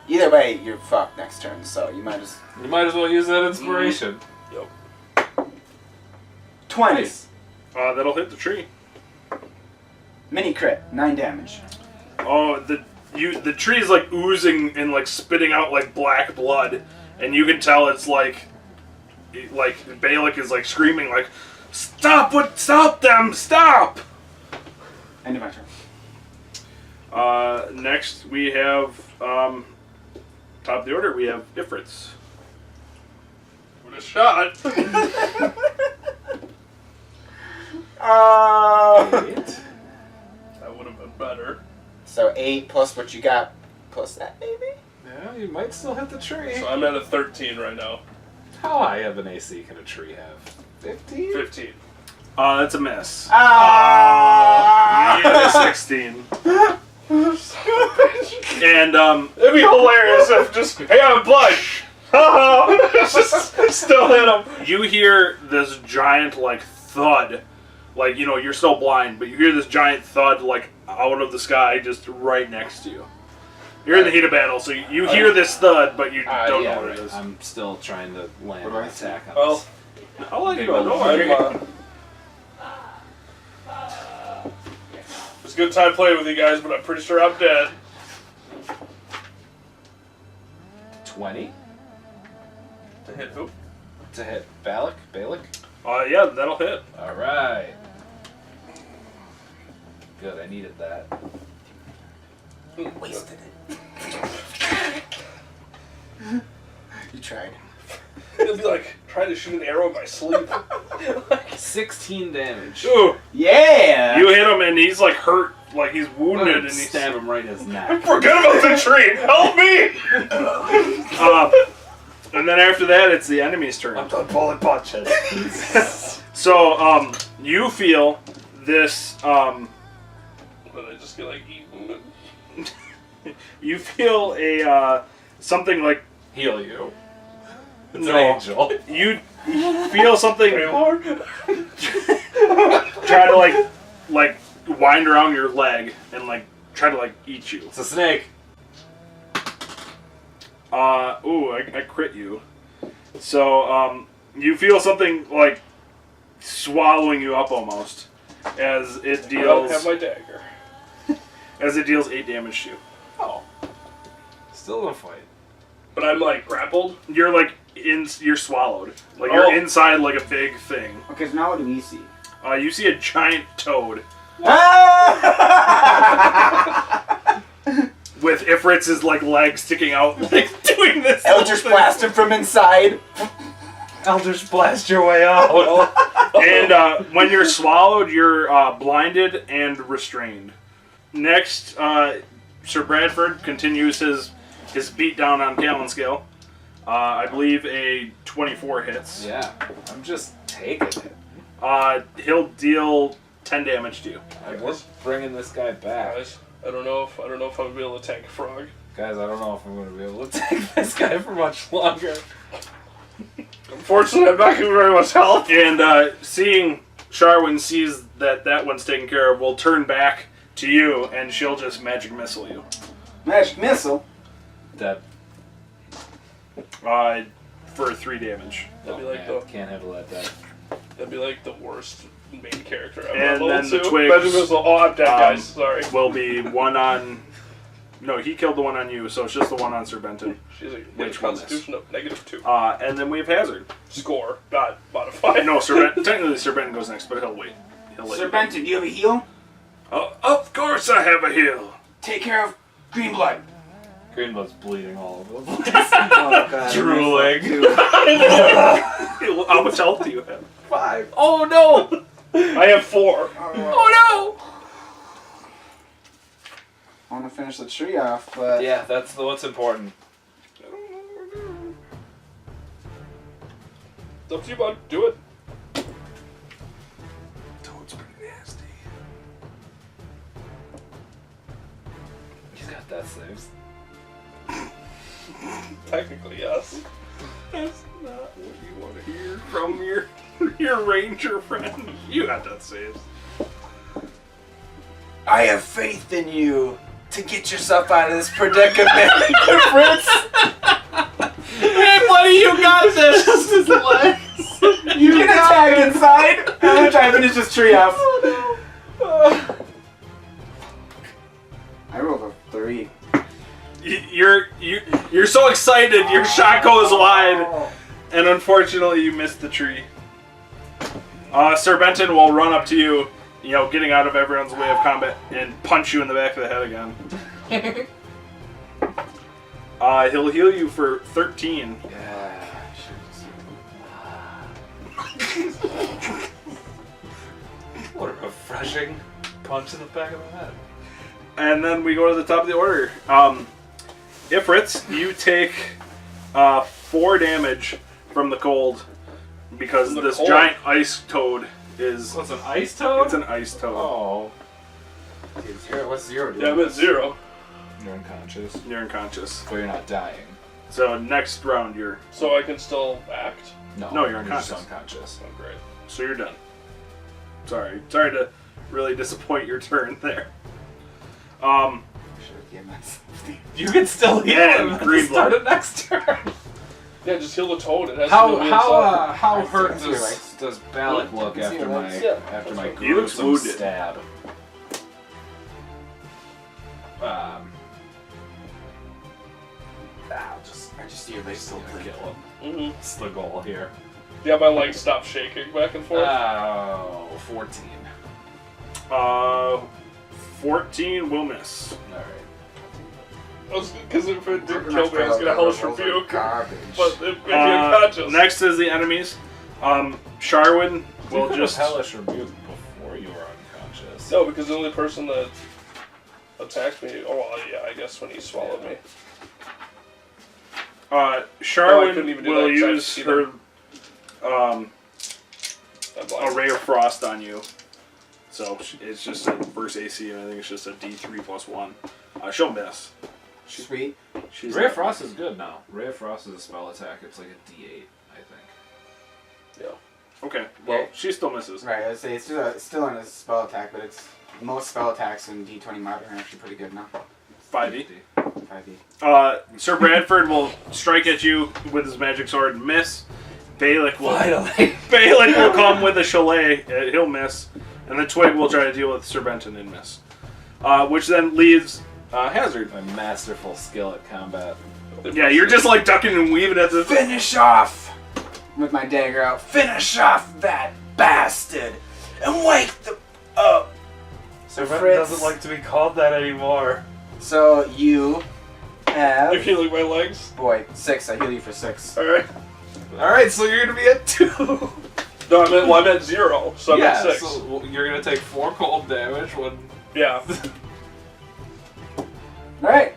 Either way, you're fucked next turn, so you might just. You might as well use that inspiration. 20. Nice. That'll hit the tree. Mini crit, 9 damage. Oh, the tree's like oozing and like spitting out like black blood, and you can tell it's like Belak is like screaming like, "Stop! Stop them! Stop!" End of my turn. Next we have top of the order. We have Ifrits. With a shot. That would have been better. So 8 plus what you got, plus that maybe? Yeah, you might still hit the tree. So I'm at a 13 right now. How high of an AC can a tree have? 15? 15. That's a miss. Ah! You get a 16. And It'd be hilarious if just, hey, I'm blind. Still hit him. You hear this giant, like, thud. Like, you know, you're still blind, but you hear this giant thud, like, out of the sky just right next to you. You're in the heat of battle, so you hear this thud, but you don't know what it is. I'm still trying to land What do an I attack on Well, this. I'll let you Big know. old Don't worry. It's a good time playing with you guys, but I'm pretty sure I'm dead. 20 To hit who? to hit Belak. Yeah, that'll hit. All right. Good, I needed that. Wasted it. You tried. It'll be like trying to shoot an arrow in my sleep. 16 damage. Ooh, Yeah! you hit him, and he's, like, hurt. Like, he's I'm wounded, gonna and he's... stab him right in his neck. Forget about the tree! Help me! And then after that, it's the enemy's turn. I'm done bullet punches. So, you feel this, But I just get like eaten. you feel a, something like, Heal you. It's No. an angel. you feel something Lord. try to, like, wind around your leg and, like, try to, like, eat you. It's a snake. Ooh, I crit you. So, you feel something, like, swallowing you up almost, as it I don't deals, have my dagger. as it deals 8 damage to you. Oh. Still in a fight. But I'm like grappled. You're, like, you're swallowed. Like, you're Oh. inside, like, a big thing. Okay, so now what do we see? You see a giant toad with Ifrit's, like, leg sticking out, like, doing this. Eldritch blast him from inside. Eldritch blast your way out. And when you're swallowed, you're blinded and restrained. Next, Sir Bradford continues his beat down on Gallon Scale. I believe a 24 hits. Yeah. I'm just taking it. He'll deal 10 damage to you. We're bringing this guy back. Guys, I don't know if I'm gonna be able to tank a frog. Guys, I don't know if I'm going to be able to take this guy for much longer. Unfortunately, I'm not gonna be very much help. And seeing Sharwin sees that one's taken care of, will turn back to you, and she'll just magic missile you. Magic missile. Dead. For 3 damage. That'd be like man, can't handle that dead. That'd be like the worst main character ever. And Level then the 2. twigs, Magic missile. Oh, I'm dead, guys. Sorry. Will be one on... No, he killed the one on you, so it's just the one on Sir Benton. She's a Which one is? constitution of -2. And then we have Hazard. Score, not modified. No, technically Sir Benton goes next, but he'll wait. He'll let Sir you Benton, do you have a heal? go. Of course I have a heal. Take care of green blood. Greenblood's bleeding all over the place. Oh, God. Drooling. How much health do you have? 5. Oh no! I have 4. Oh I want to finish the tree off, but... no! Yeah, that's what's important. It's up to you, bud. Do it. Toad's pretty nasty. He's got death saves. Technically, yes. That's not what you want to hear from your ranger friend. You got that saves. I have faith in you to get yourself out of this predicament, Fritz. Hey, buddy, you got this. Just his legs. You can attack inside. I'm gonna try to finish this tree off. I rolled a 3. You're so excited. Your shot goes wide, and unfortunately, you missed the tree. Sir Benton will run up to you, getting out of everyone's way of combat, and punch you in the back of the head again. He'll heal you for 13. Yeah. What a refreshing punch in the back of the head. And then we go to the top of the order. Ifrits, you take 4 damage from the cold because From the this cold? giant ice toad is... What's an ice toad? It's an ice toad. Oh. What's 0 do? Yeah, I'm at 0. You're unconscious. You're unconscious. But you're not dying. So next round, you're So I can still act. No, you're just unconscious. Oh, great. so you're done. Sorry to really disappoint your turn there. Should have given myself You can still heal Yeah, him. green Start blood. it next turn. Yeah, just heal the toad. It has to heal itself. How I hurt see your does Belak look I see after your my legs. Yeah. after my He looks gruesome wounded. stab? I just see your legs still Kill bleeding. him. Mm-hmm. That's the goal here. Yeah, my legs stop shaking back and forth. Oh, 14. 14 will miss. Alright. Because if it didn't kill me, I was gonna hellish rebuke. Garbage. But it made me unconscious. Next is the enemies. Sharwin will You just. hellish rebuke before you were unconscious. No, because the only person that attacked me. Oh, well, yeah, I guess when he swallowed me. I Sharwin couldn't even do will that 'cause I use see her I'm blind. a ray of frost on you. So it's just a first AC, and I think it's just a D3 plus 1. She'll miss. Sweet. She's Ray of not- Frost is good now. Ray of Frost is a spell attack. It's like a D8, I think. Okay, well, Yeah. she still misses. Right, I'd say it's still on a spell attack, but it's most spell attacks in D20 Modern are actually pretty good now. 5e. 5e. Sir Bradford will strike at you with his magic sword and miss. Belak will Belak will come with a chalet. He'll miss. And the Twig will try to deal with Sir Benton and miss. Which then leaves Hazard. My masterful skill at combat. Yeah, you're just like ducking and weaving at the... Finish off! With my dagger out. Finish off that bastard! And wake the up! So Fritz. Fritz doesn't like to be called that anymore. So you have... You're healing my legs? Boy, 6. I heal you for 6. Alright. Alright, so you're gonna be at 2. No, I'm at 0, so I'm at 6. So you're gonna take 4 cold damage when. Yeah. Alright.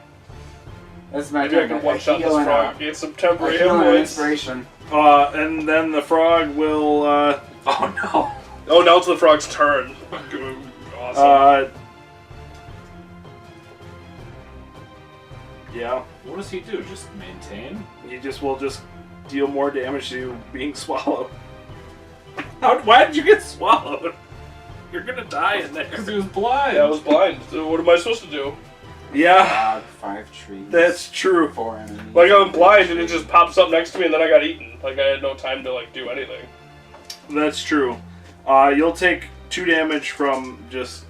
That's my Maybe I turn. can one-shot this heal and, frog. Get some temporary heal and hemorrhoids. inspiration. and then the frog will... Oh no. Oh, now it's the frog's turn. Awesome. Yeah. What does he do? Just maintain? He will just deal more damage to you being swallowed. Why did you get swallowed? You're gonna die in there. Because he was blind. Yeah, I was blind. So what am I supposed to do? Yeah, 5 trees. that's true. 4 enemies. Like, I'm blind and it just pops up next to me and then I got eaten. Like, I had no time to, like, do anything. That's true. You'll take 2 damage from just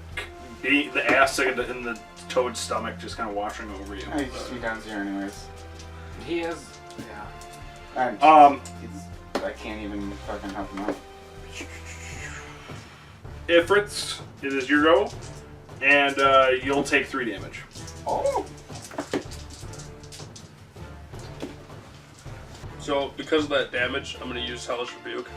being the acid in the toad's stomach just kind of washing over you. I just be down 0 anyways. He has. Yeah. I can't even fucking help him out. Ifrits, it is your go, and you'll take 3 damage. Oh! So, because of that damage, I'm going to use Hellish Rebuke.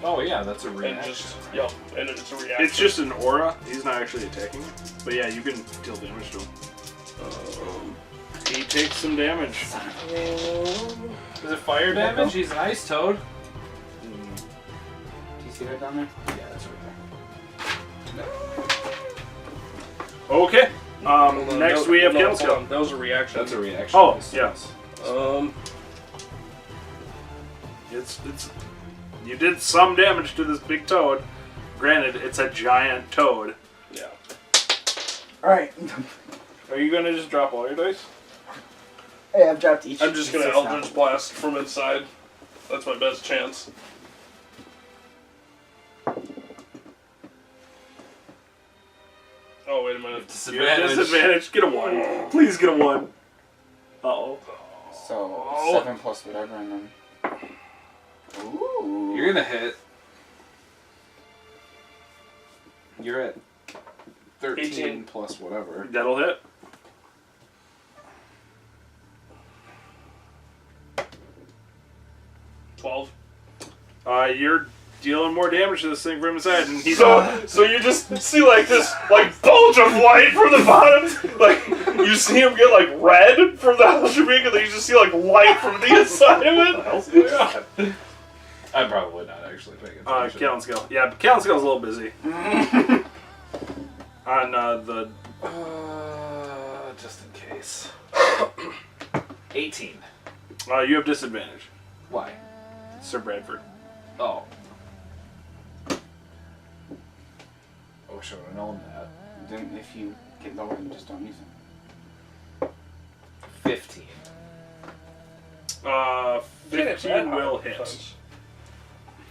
Oh yeah, that's a And reaction. just, yep, and it's a reaction. It's just an aura. He's not actually attacking you. But yeah, you can deal damage to him. He takes some damage. Is it fire damage? He's an ice toad. Do you see that down there? Yeah, that's right Okay. Hold on, Next that- we have no, Kill hold Skill. on, that was a reaction. That's a reaction. Oh, yes. It's you did some damage to this big toad. Granted, it's a giant toad. Yeah. Alright. Are you gonna just drop all your dice? Hey, I've dropped each. I'm just going to 6 now. Eldritch Blast from inside. That's my best chance. Oh, wait a minute. You have disadvantage. Get a 1. Please get a 1. Uh-oh. So, 7 plus whatever, and then... Ooh. You're gonna hit. You're at 13 18. plus whatever. That'll hit. $12. You're dealing more damage to this thing from inside, and he's So you just see like this like bulge of light from the bottom. Like you see him get like red from the Hellish Rebuke, and then you just see like light from the inside of it. I'm probably not actually paying attention. Callan Skill. Yeah, but Callan Skill's a little busy. On the... Just in case. 18. You have disadvantage, Why? Sir Bradford. Oh. I wish I would have known that. Then if you get lower, you just don't use them. 15. 15 will hit.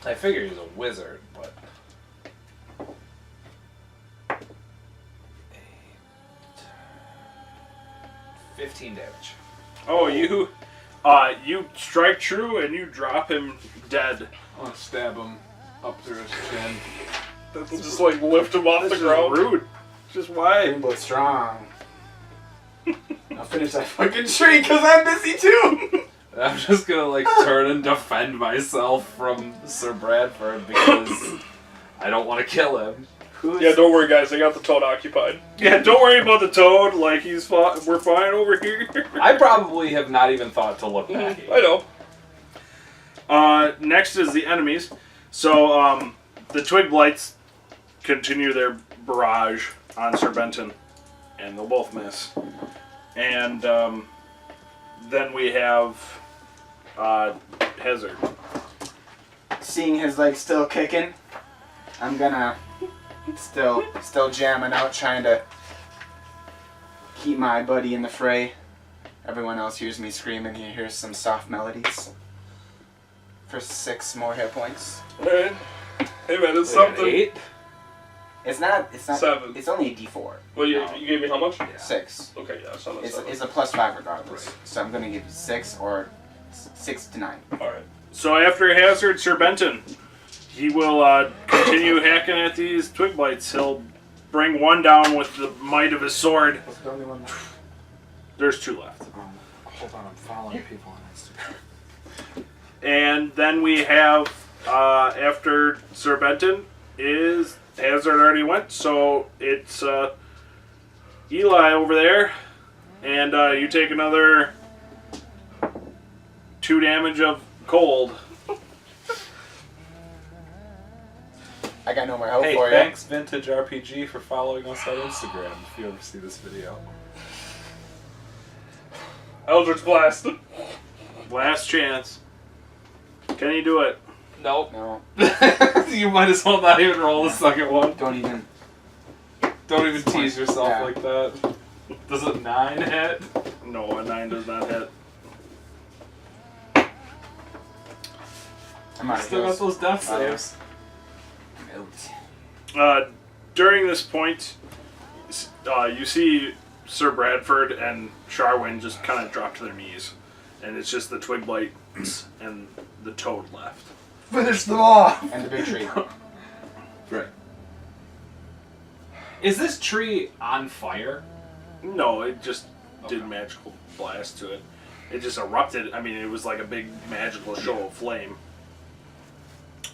I figure he's a wizard, but... 15 damage. Oh, you strike true and you drop him dead. I want to stab him up through his chin. Just like lift him off the ground. Rude. Just why? Rainbow strong. I'll finish that fucking tree because I'm busy too. I'm just gonna like turn and defend myself from Sir Bradford because I don't want to kill him. Yeah, don't worry, guys. I got the toad occupied. Yeah, don't worry about the toad. Like we're fine over here. I probably have not even thought to look back. I know. Next is the enemies. So the Twig Blights continue their barrage on Sir Benton, and they'll both miss. And then we have Hazard. Seeing his legs still kicking, I'm gonna still jamming out, trying to keep my buddy in the fray. Everyone else hears me screaming. He hears some soft melodies. For 6 more hit points. Alright. Hey man, it's something. 8? It's not. 7. It's only a D4. Well, you gave me how much? 6. Okay, yeah, it's not a It's 7. a +5 regardless. Right. So I'm gonna give you 6 or 6 to 9. Alright. So after Hazard, Sir Benton, he will continue hacking at these Twig Blights. He'll bring one down with the might of his sword. That's the only one left. There's 2 left. Hold on, I'm following people on Instagram. And then we have, after Sir Benton, is Hazard already went, so it's Eli over there. And you take another 2 damage of cold. I got no more help Hey, for you. thanks Vintage RPG for following us on Instagram if you ever see this video. Eldritch Blast. Last chance. Can you do it? Nope. No, You might as well not even roll the second one. don't even. Don't even tease yourself Yeah. like that. Does a 9 hit? No, a 9 does not hit. I'm out of Still got heals. those death Oh, yeah. saves. I'm out. During this point, you see Sir Bradford and Sharwin just kind of drop to their knees. And it's just the Twig Blights and the Toad left. Finish them off! And the big tree. Right. Is this tree on fire? No, it just did Okay. magical blast to it. It just erupted. I mean, it was like a big magical show of flame.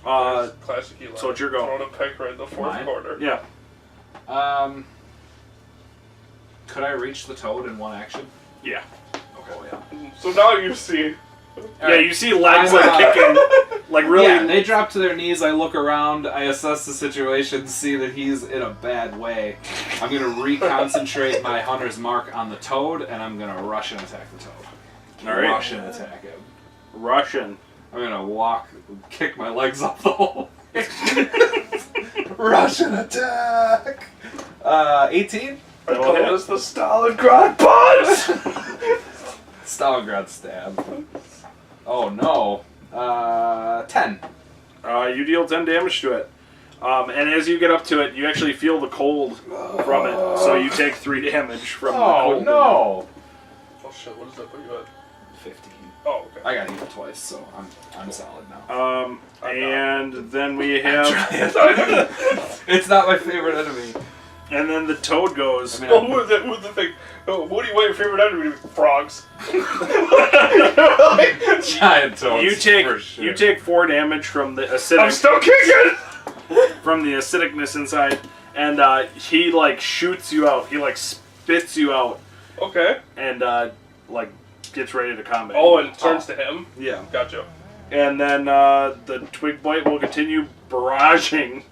Classic Eli. so it's your go. Throwing a pick right in the fourth Mine? quarter. Yeah. Could I reach the toad in one action? Yeah. Okay. Oh, yeah. So now you see. Yeah, you see legs I'm, like kicking, like really. Yeah, they drop to their knees. I look around. I assess the situation, see that he's in a bad way. I'm going to reconcentrate my hunter's mark on the toad, and I'm going to rush and attack the toad. All right. Rush and attack him. Russian. I'm going to walk, kick my legs off the hole. Russian attack! 18? I That'll call hit. this the Stalingrad punch! Stalingrad stab. Oh no. 10. You deal 10 damage to it. And as you get up to it, you actually feel the cold from it. So you take 3 damage from the Oh cold. no. Oh shit, what does that put you at? 15. Oh, okay. I got healed twice, so I'm solid now. And then we have, It's not my favorite enemy. and then the toad goes. I mean, Oh, who's the thing? Oh, what do you want your favorite enemy to be? Frogs. Giant toads. You take 4 damage from the I'm acidic still kicking! from the acidicness inside, and he like shoots you out. He like spits you out, Okay. and like gets ready to combat. Oh, you. and turns to him? Yeah. Gotcha. And then the Twig Blight will continue barraging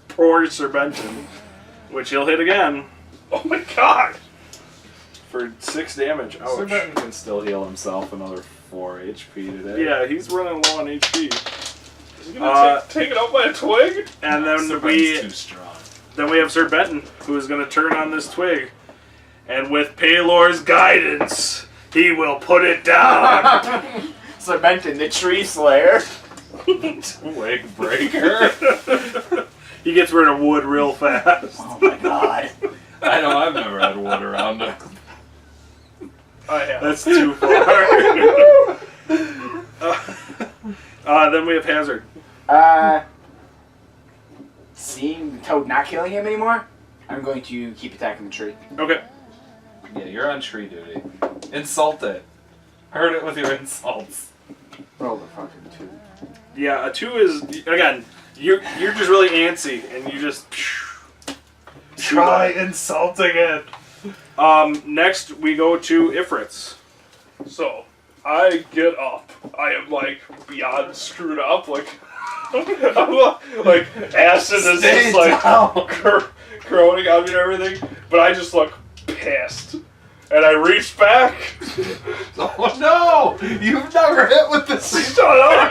poor Sir Benton, which he'll hit again Oh my god! for 6 damage. Sir Ouch. Benton can still heal himself another 4 HP today. Yeah, he's running low on HP. Is he gonna take it out by a twig? And then Sir we Benton's too strong. then we have Sir Benton, who is going to turn on this twig, and with Paylor's guidance, he will put it down. Sir Benton, the tree slayer. Twig breaker. He gets rid of wood real fast. Oh my god. I know, I've never had wood around him. I have. That's too far. Then we have Hazard. Seeing the toad not killing him anymore, I'm going to keep attacking the tree. Okay. Yeah, you're on tree duty. Insult it. Hurt it with your insults. Roll the fucking 2. Yeah, a 2 is, again, you're just really antsy, and you just... Try insulting it. Next, we go to Ifrits. So, I get up. I am like beyond screwed up. Like, like acid is Stay just like down. growing on me and everything. But I just look pissed. And I reach back. Oh no! You've never hit with this. Shut up!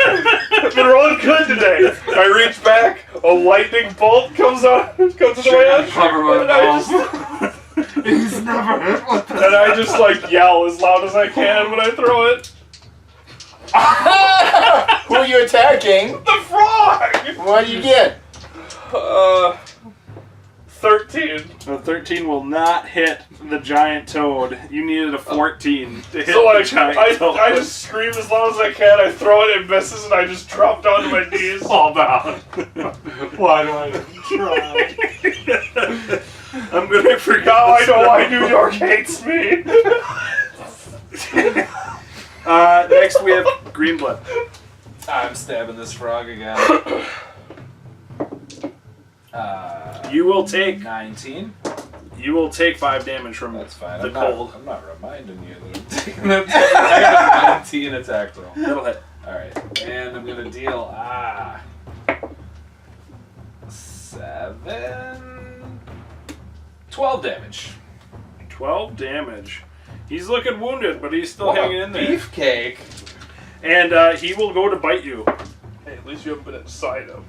I've been rolling good today. I reach back. A lightning bolt comes into my head. Cover my And I balls. just- He's never hit with this. And I just like yell as loud as I can when I throw it. Who are you attacking? The frog! What do you get? 13. The 13 will not hit the giant toad. You needed a 14 to hit So the like, giant toad. I just scream as loud as I can, I throw it, it misses, and I just drop down to my knees. Fall down. Why do I try? I'm gonna forget. Now I know why New York hates me. Next we have Greenblood. I'm stabbing this frog again. You will take 19. 5 damage from That's fine. the I'm cold. I'm not reminding you that I'm taking that. I got a 19 attack roll. That'll hit. Alright. And I'm gonna deal 12 damage. 12 damage. He's looking wounded, but he's still What hanging a in there. beefcake. And he will go to bite you. Hey, at least you haven't been inside him.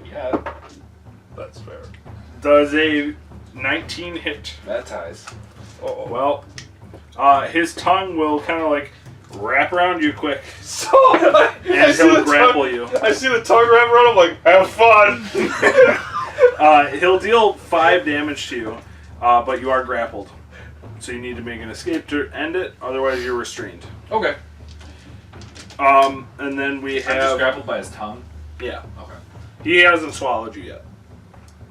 Yeah, That's fair. Does a 19 hit? that ties. Oh Well, his tongue will kind of like wrap around you quick, So I and see he'll the grapple tongue, you. I see the tongue wrap around. I'm like, have fun. He'll deal 5 damage to you, but you are grappled. So you need to make an escape to end it, otherwise you're restrained. Okay. And then we I'm just have... grappled by his tongue. Yeah. Okay. He hasn't swallowed you yet.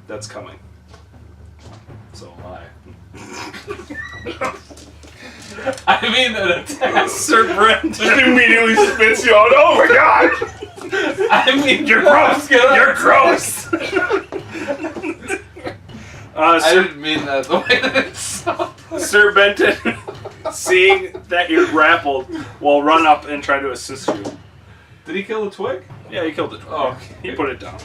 That's coming. So am I. I mean, an attack. Sir Brent. Just immediately spits you out. Oh my god. I mean, You're gross. You're gross. I Sir, didn't mean that the way that it sounded. Sir Benton, seeing that you're grappled, will run up and try to assist you. Did he kill the twig? Yeah, he killed it. Oh, okay. He put it down.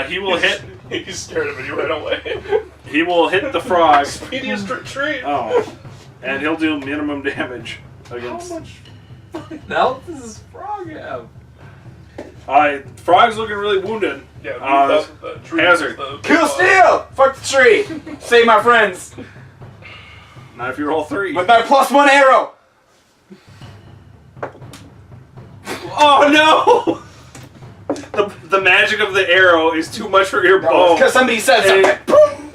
He will hit. He's scared of it. He ran away. He will hit the frog. Speediest retreat. Oh, and he'll do minimum damage How against. much health does this frog have? Frog's looking really wounded. Yeah, the tree Hazard. is the- Kill steel! Fuck the tree! Save my friends! Not if you roll 3. With my +1 arrow! Oh no! The magic of the arrow is too much for your bow, Because somebody said And something. Boom!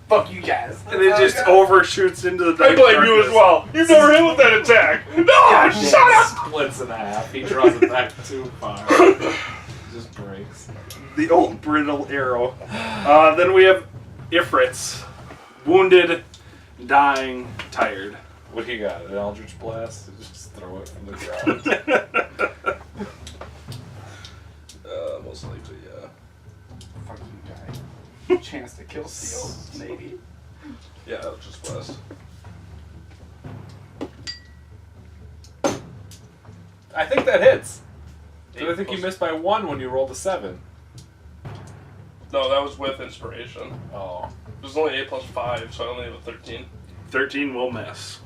Fuck you guys. and it just overshoots into the I dark blame you as darkness. well. You never hit with that attack. No, shut up. Splits in half. He draws it back too far. Just breaks. The old brittle arrow. Then we have Ifrits. Wounded, dying, tired. What do you got? An Eldritch Blast? Just throw it from the ground. Most likely, yeah. Fuck you guys. Chance to kill steel, maybe. Yeah, just blast. I think that hits. But I 8 think you plus- missed by 1 when you rolled a 7. No, that was with inspiration. Oh. It was only 8 plus 5, so I only have a 13. 13 will miss.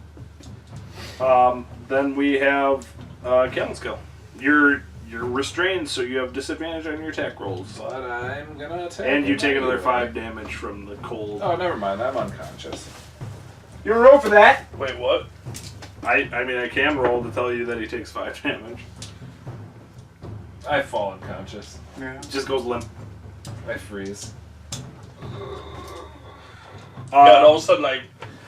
Then we have Callan skill. You're restrained, so you have disadvantage on your attack rolls. But I'm gonna attack. And you take another anyway. 5 damage from the cold. Oh, never mind. I'm unconscious. You roll for that. Wait, what? I mean, I can roll to tell you that he takes 5 damage. I fall unconscious. Yeah. Just goes limp. I freeze. Yeah, and all of a sudden I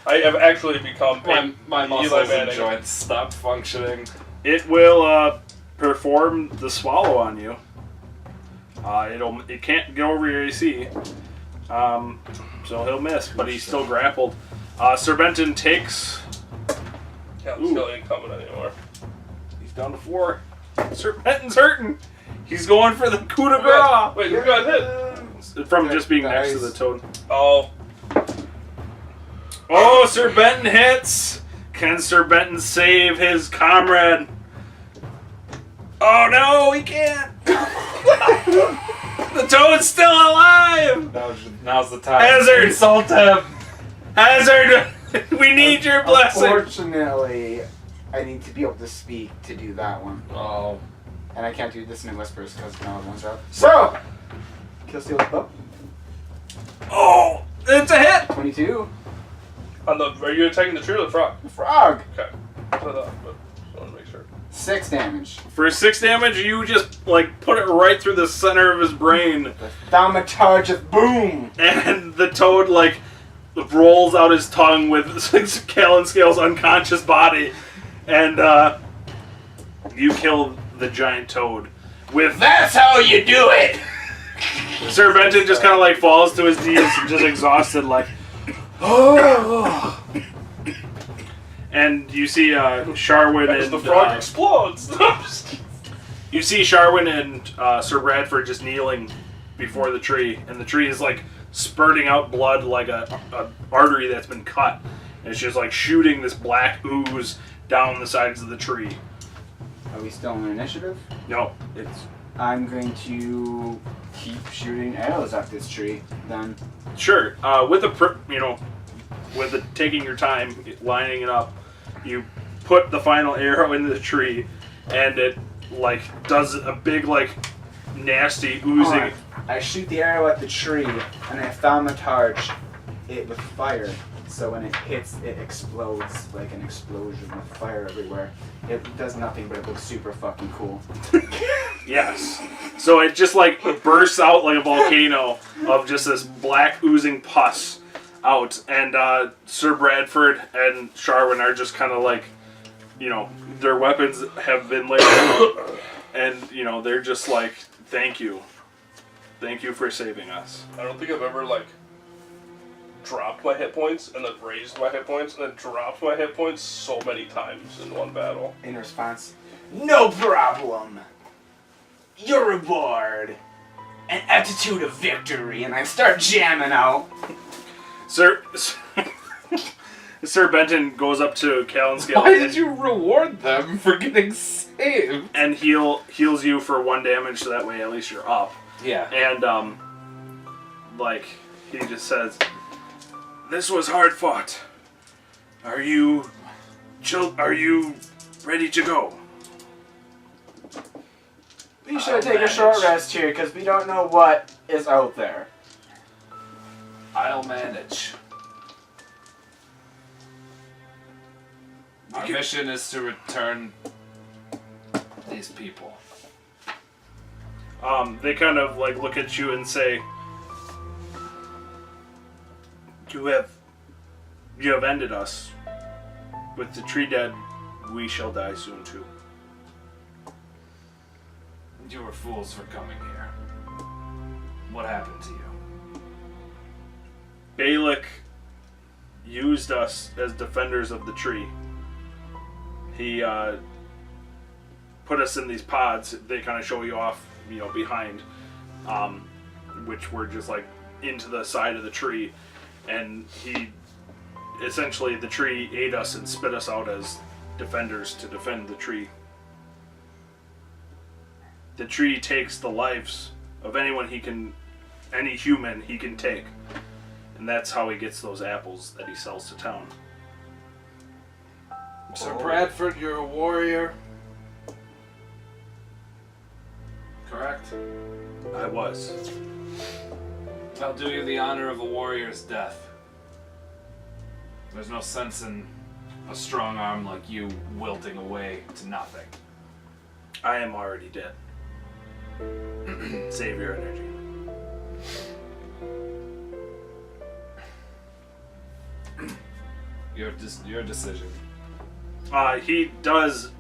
have actually become My Eli muscles and Manning. joints stop functioning. It will perform the swallow on you. It can't get over your AC. So he'll miss, but he's still grappled. Sir Benton takes. Callan skill ain't coming anymore. He's down to 4. Sir Benton's hurting. He's going for the coup de grace. Wait, who got hit? From just being next to Nice. the toad. Oh, Oh, Sir Benton hits! Can Sir Benton save his comrade? Oh no, he can't! The toad's still alive! Now's the time. Hazard! Insult him! Hazard! We need your blessing! Unfortunately, I need to be able to speak to do that one. Oh. And I can't do this in whispers because my other one's out. So! Kill steal bow. Oh! It's a hit! 22. are you attacking the tree or the frog? Frog! Okay. That's what I thought, but I want to make sure. 6 damage. For 6 damage, you just, put it right through the center of his brain. The thaumaturge boom! And the toad, rolls out his tongue with Callan Scale's unconscious body. And, you kill the giant toad with... That's how you do it! Sir Benton just kind of, falls to his knees, just exhausted, Oh! And you see, Sharwin As and... the frog explodes. you see Sharwin and Sir Bradford just kneeling before the tree. And the tree is, spurting out blood like a artery that's been cut. And it's just, shooting this black ooze down the sides of the tree. Are we still in initiative? No, it's... I'm going to keep shooting arrows at this tree, then. Sure. With taking your time, lining it up, you put the final arrow into the tree, and it, does a big, nasty oozing... Alright. I shoot the arrow at the tree, and I thaumaturge it with fire. So when it hits, it explodes like an explosion with fire everywhere. It does nothing, but it looks super fucking cool. Yes. So it just, bursts out like a volcano of just this black oozing pus out, and Sir Bradford and Sharwin are just kind of their weapons have been laid out, and, they're just thank you. Thank you for saving us. I don't think I've ever, dropped my hit points and then raised my hit points and then dropped my hit points so many times in one battle. In response, no problem. Your reward. An attitude of victory. And I start jamming out. Sir Benton goes up to Callan Scale. Why did you reward them for getting saved? And heals you for 1 damage, so that way at least you're up. Yeah. And he just says, "This was hard fought. Are you ready to go?" We should take a short rest here because we don't know what is out there. I'll manage. Our mission is to return these people. They kind of look at you and say, You have ended us. With the tree dead, we shall die soon too. You were fools for coming here. What happened to you? Belak used us as defenders of the tree. He put us in these pods. They kind of show you off, behind, which were just into the side of the tree. And essentially the tree ate us and spit us out as defenders to defend the tree. The tree takes the lives of any human he can take. And that's how he gets those apples that he sells to town. Sir Bradford, you're a warrior. Correct? I was. I'll do you the honor of a warrior's death. There's no sense in a strong arm like you wilting away to nothing. I am already dead. Save your energy. Your decision. He does,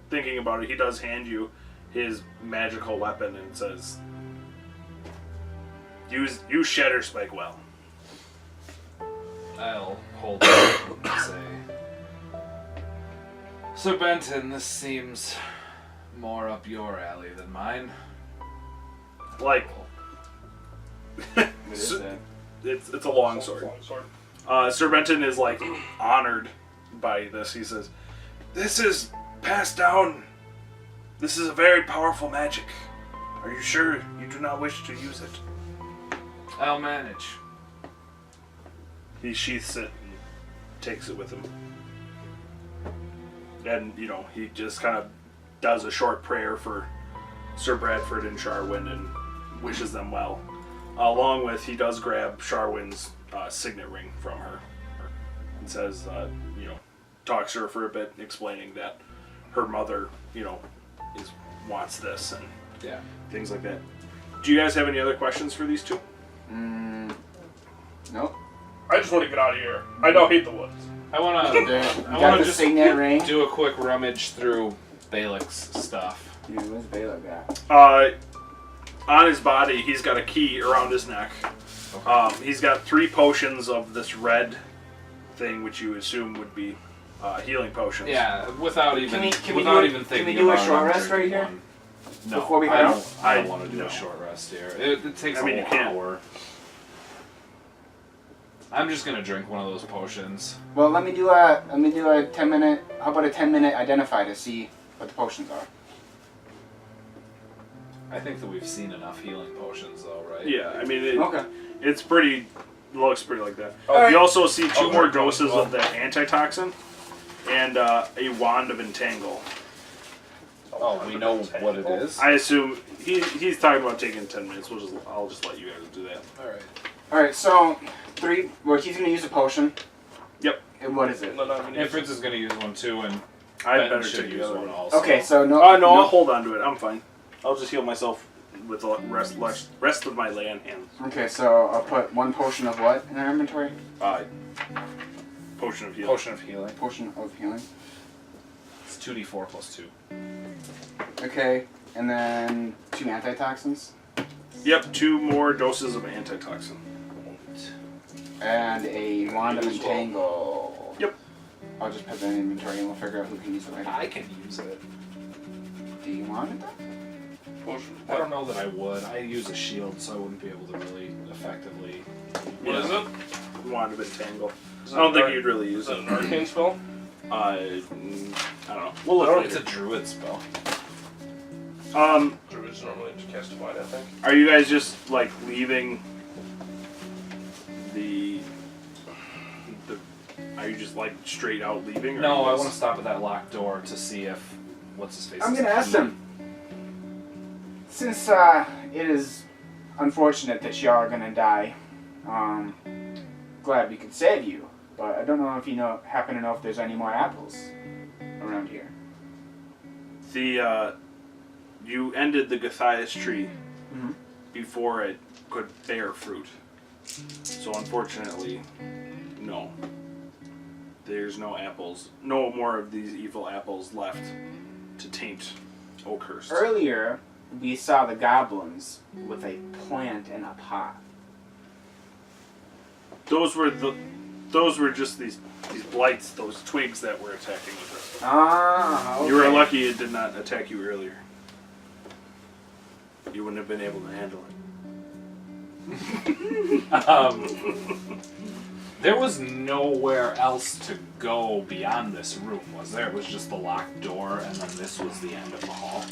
thinking about it, he does hand you his magical weapon and says, use Shatter Spike well. I'll hold it and say, Sir Benton, this seems more up your alley than mine. Like, What is that? it's a long sword. Long sword. Sir Benton is like honored by this. He says, "This is passed down. This is a very powerful magic. Are you sure you do not wish to use it?" I'll manage. He sheaths it and takes it with him. And, he just kind of does a short prayer for Sir Bradford and Sharwin and wishes them well. Along with, he does grab Sharwin's signet ring from her and says, talks to her for a bit, explaining that her mother, wants this and things like that. Do you guys have any other questions for these two? Nope. I just want to get out of here. I don't hate the woods. I want You to got the just signet ring? do a quick rummage through Belak's stuff. Yeah, where's Belak at? On his body, he's got a key around his neck. He's got 3 potions of this red thing, which you assume would be healing potions. Yeah, without even Can we thinking do a about it, short I'm rest right drinking here? one. No, Before we I head don't, out? I don't want to do no. a short rest here. It takes I mean, a you whole can. hour. I'm just gonna drink one of those potions. Well, let me do a 10-minute. How about a 10-minute identify to see what the potions are? I think that we've seen enough healing potions, though, right? Yeah, I mean, Okay. it's pretty, looks pretty like that. Oh, You also see 2 more drink one as doses well. of the antitoxin and a wand of entangle. Oh, we know what it is? I assume he's talking about taking 10 minutes. I'll just let you guys do that. Alright. All right. So 3. Well, he's gonna use a potion. Yep. And what is it? No, I mean, Inference is gonna use one too, and I Ben better should take the use other one one. also. Okay. So no. Oh, no, no- I'll hold on to it. I'm fine. I'll just heal myself with the rest of my lay on hands. Okay. So I'll put 1 potion of what in our inventory? Potion of healing. Potion of healing. Potion of healing. It's 2d4 plus 2. Okay. And then 2 antitoxins Yep, 2 more doses of antitoxin. and a wand of As well. entangle. Yep. I'll just put that in inventory and we'll figure out who can use it later. I can use it. Do you want it then? potion. I don't know that I would. I use a shield, so I wouldn't be able to really effectively. What is it? Wand of entangle. Is I don't it think an you'd really Is use it it. an arcane spell? I don't know. We'll look It's a later. druid spell. Druids normally just cast divine, I think. Are you guys just like leaving the? Are you just like straight out leaving? Or No, are I you want to guys- stop at that locked door to see if what's his face. I'm is gonna ask coming. them. Since it is unfortunate that y'all are gonna die, glad we could save you. But I don't know if you happen to know if there's any more apples around here. You ended the Gathias tree Mhm. before it could bear fruit. So unfortunately, no. There's no apples. No more of these evil apples left to taint Oakhurst. Earlier, we saw the goblins with a plant in a pot. Those were just these blights, those twigs that were attacking with us. Ah, okay. You were lucky it did not attack you earlier. You wouldn't have been able to handle it. There was nowhere else to go beyond this room, was there? It was just the locked door, and then this was the end of the hall.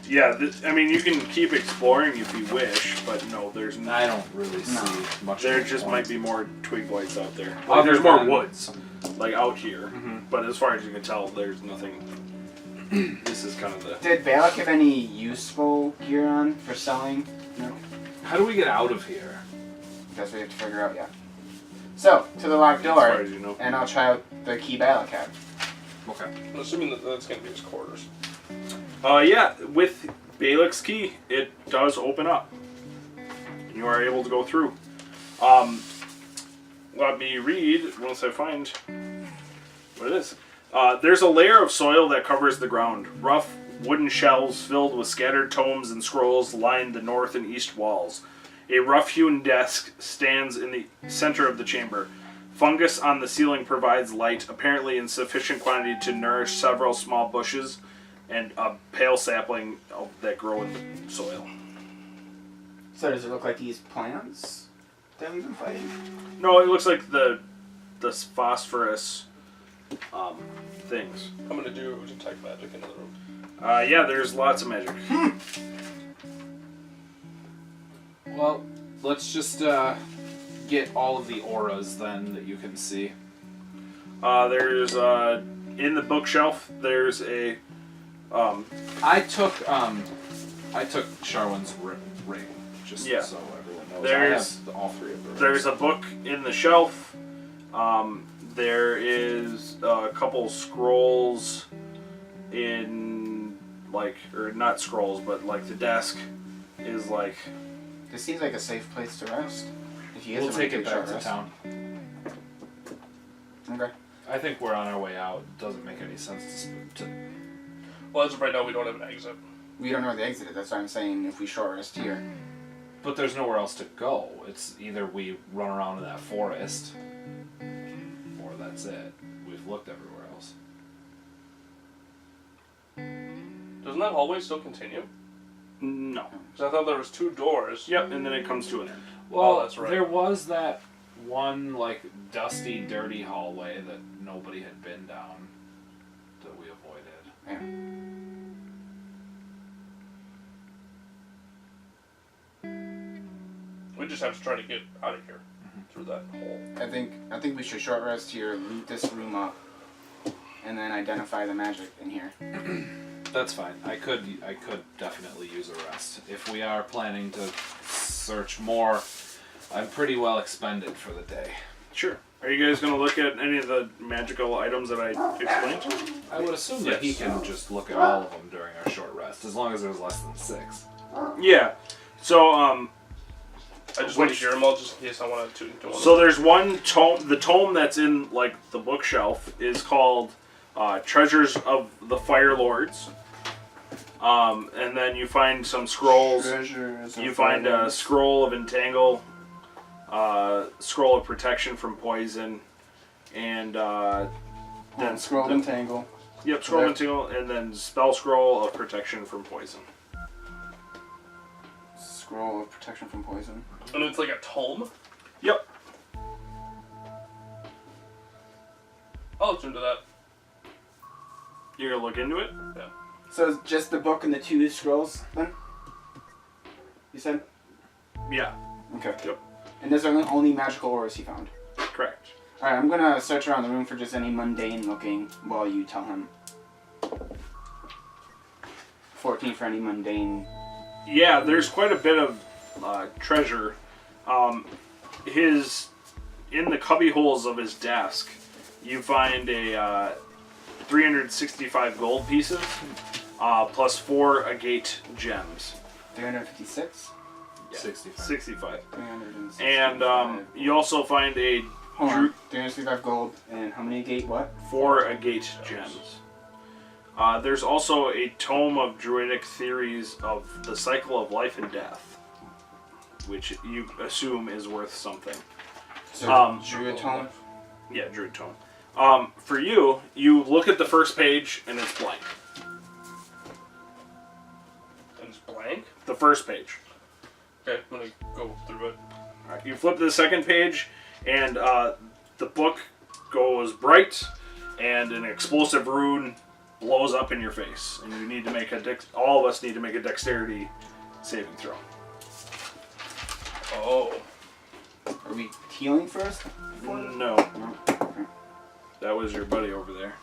Yeah, I mean, you can keep exploring if you wish, but no, there's I not. don't really see much. There of a just point. might be more twig blights out there. Like, Other there's more than- woods, like out here. Mhm. But as far as you can tell, there's nothing. This is kind of the. Did Belak have any useful gear on for selling? No. How do we get out of here? That's what we have to figure out yet. So, to the locked As far door, as you know. and I'll try out the key Belak had. Okay. I'm assuming that that's going to be his quarters. Yeah, with Balak's key, it does open up. You are able to go through. Let me read once I find what it is. There's a layer of soil that covers the ground. Rough wooden shelves filled with scattered tomes and scrolls line the north and east walls. A rough-hewn desk stands in the center of the chamber. Fungus on the ceiling provides light, apparently in sufficient quantity to nourish several small bushes and a pale sapling that grow in the soil. So does it look like these plants that we've been fighting? No, it looks like the phosphorus things. I'm going to do detect magic into the room. Yeah, there's lots of magic. Well, let's just get all of the auras then that you can see. There's in the bookshelf. There's a I took Sharwin's ring, just Yeah. so everyone knows. There's- I have all three of them. There's a book in the shelf. There is a couple scrolls in, like, or not scrolls, but like the desk is like. This seems like a safe place to rest. If you guys We'll wanna take it a back short to rest. town. Okay. I think we're on our way out. It doesn't make any sense to Well, as of right now, we don't have an exit. We don't know where the exit is. That's why I'm saying if we short rest here. But there's nowhere else to go. It's either we run around in that forest, or that's it. We've looked everywhere else. Doesn't that hallway still continue? No. Because I thought there was 2 doors. Yep, and then it comes to an end. Well, that's right. there was that one, like, dusty, dirty hallway that nobody had been down that we avoided. Yeah. We just have to try to get out of here through that hole. I think we should short rest here, loot this room up, and then identify the magic in here. That's fine. I could definitely use a rest. If we are planning to search more, I'm pretty well expended for the day. Sure. Are you guys going to look at any of the magical items that I explained? I would assume that he can just look at all of them during our short rest, as long as there's less than 6. Yeah. So, I just want to Which- hear them all just in case I want to do one. So there's one tome. The tome that's in like the bookshelf is called "Treasures of the Fire Lords," and then you find some scrolls. Treasures. You find a scroll of entangle, scroll of protection from poison, and then scroll of entangle. Yep, scroll of There. entangle, and then spell scroll of protection from poison. Scroll of protection from poison. And it's like a tome? Yep. I'll look into that. You're gonna look into it. Yeah. So it's just the book and the 2 scrolls then? You said? Yeah. Okay. Yep. And those are the only magical auras he found. Correct. Alright, I'm gonna search around the room for just any mundane looking while you tell him. 14 for any mundane. Yeah, there's quite a bit of treasure. In the cubby holes of his desk, you find a 365 gold pieces, plus 4 agate gems. 356? 65. 65. 365. And you also find a Hold on. 365 gold and how many gate what? 4 agate gems. There's also a tome of druidic theories of the cycle of life and death, which you assume is worth something. So, Druid tome? Yeah, druid tome. For you look at the first page and it's blank. And it's blank? The first page. Okay, I'm gonna go through it. Alright, you flip to the second page and the book goes bright and an explosive rune blows up in your face, and you need to make all of us need to make a dexterity saving throw. Oh. Are we healing first? No, No. Okay. that was your buddy over there.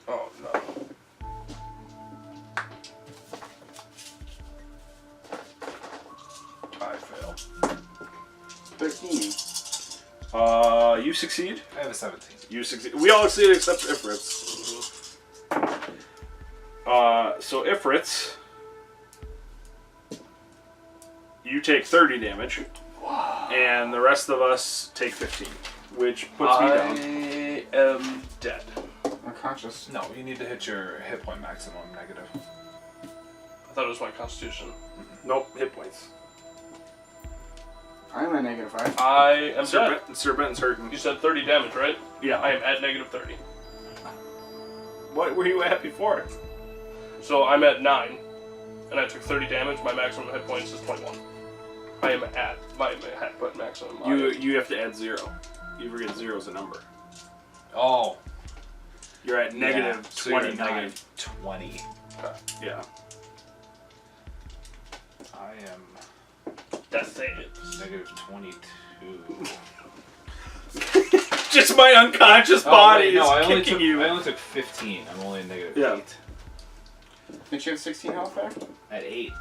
Oh no. I fail. 13. You succeed. I have a 17. You succeed. We all succeed except Ifrit's. So Ifrit's, you take 30 damage, and the rest of us take 15, which puts me down. I am dead. Unconscious. No, you need to hit your hit point maximum negative. I thought it was my constitution. Nope, hit points. I'm at -5. I am dead. Serpent's hurting. You said 30 damage, right? Yeah. I am at -30. What were you at before? So I'm at 9, and I took 30 damage. My maximum hit points is 21. I am at my hit point maximum. You have to add 0. You forget 0 is a number. Oh. You're at negative so you're at 29. negative 20. Yeah. I am Death save. negative 22. Just my unconscious body no, I is only kicking took, you. I only took 15. I'm only at negative Yeah. 8. Did you have 16 health back? At 8.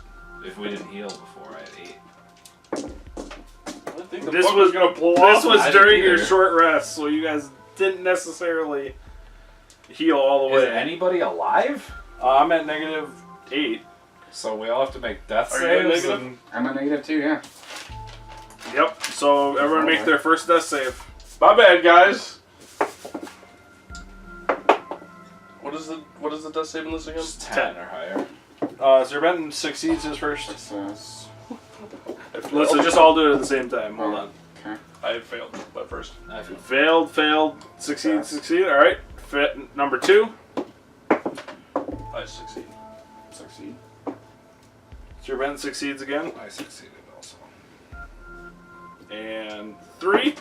If we didn't heal before, at 8. I didn't think the This book was- was gonna blow This up. was I during didn't your either. short rest, so you guys didn't necessarily heal all the Is way. anybody alive? I'm at negative 8. So we all have to make death Are you at saves. negative? And I'm at -2, yeah. Yep. So everyone make their first death save. My bad, guys. What is the death saving list again? just 10 or higher. Serbenton succeeds his first. This is... Let's just all do it at the same time. Hold on. Okay. I failed my first. I feel Failed, succeed. All right. Number 2. I succeed. Succeed. Serbenton succeeds again. I succeeded also. And 3.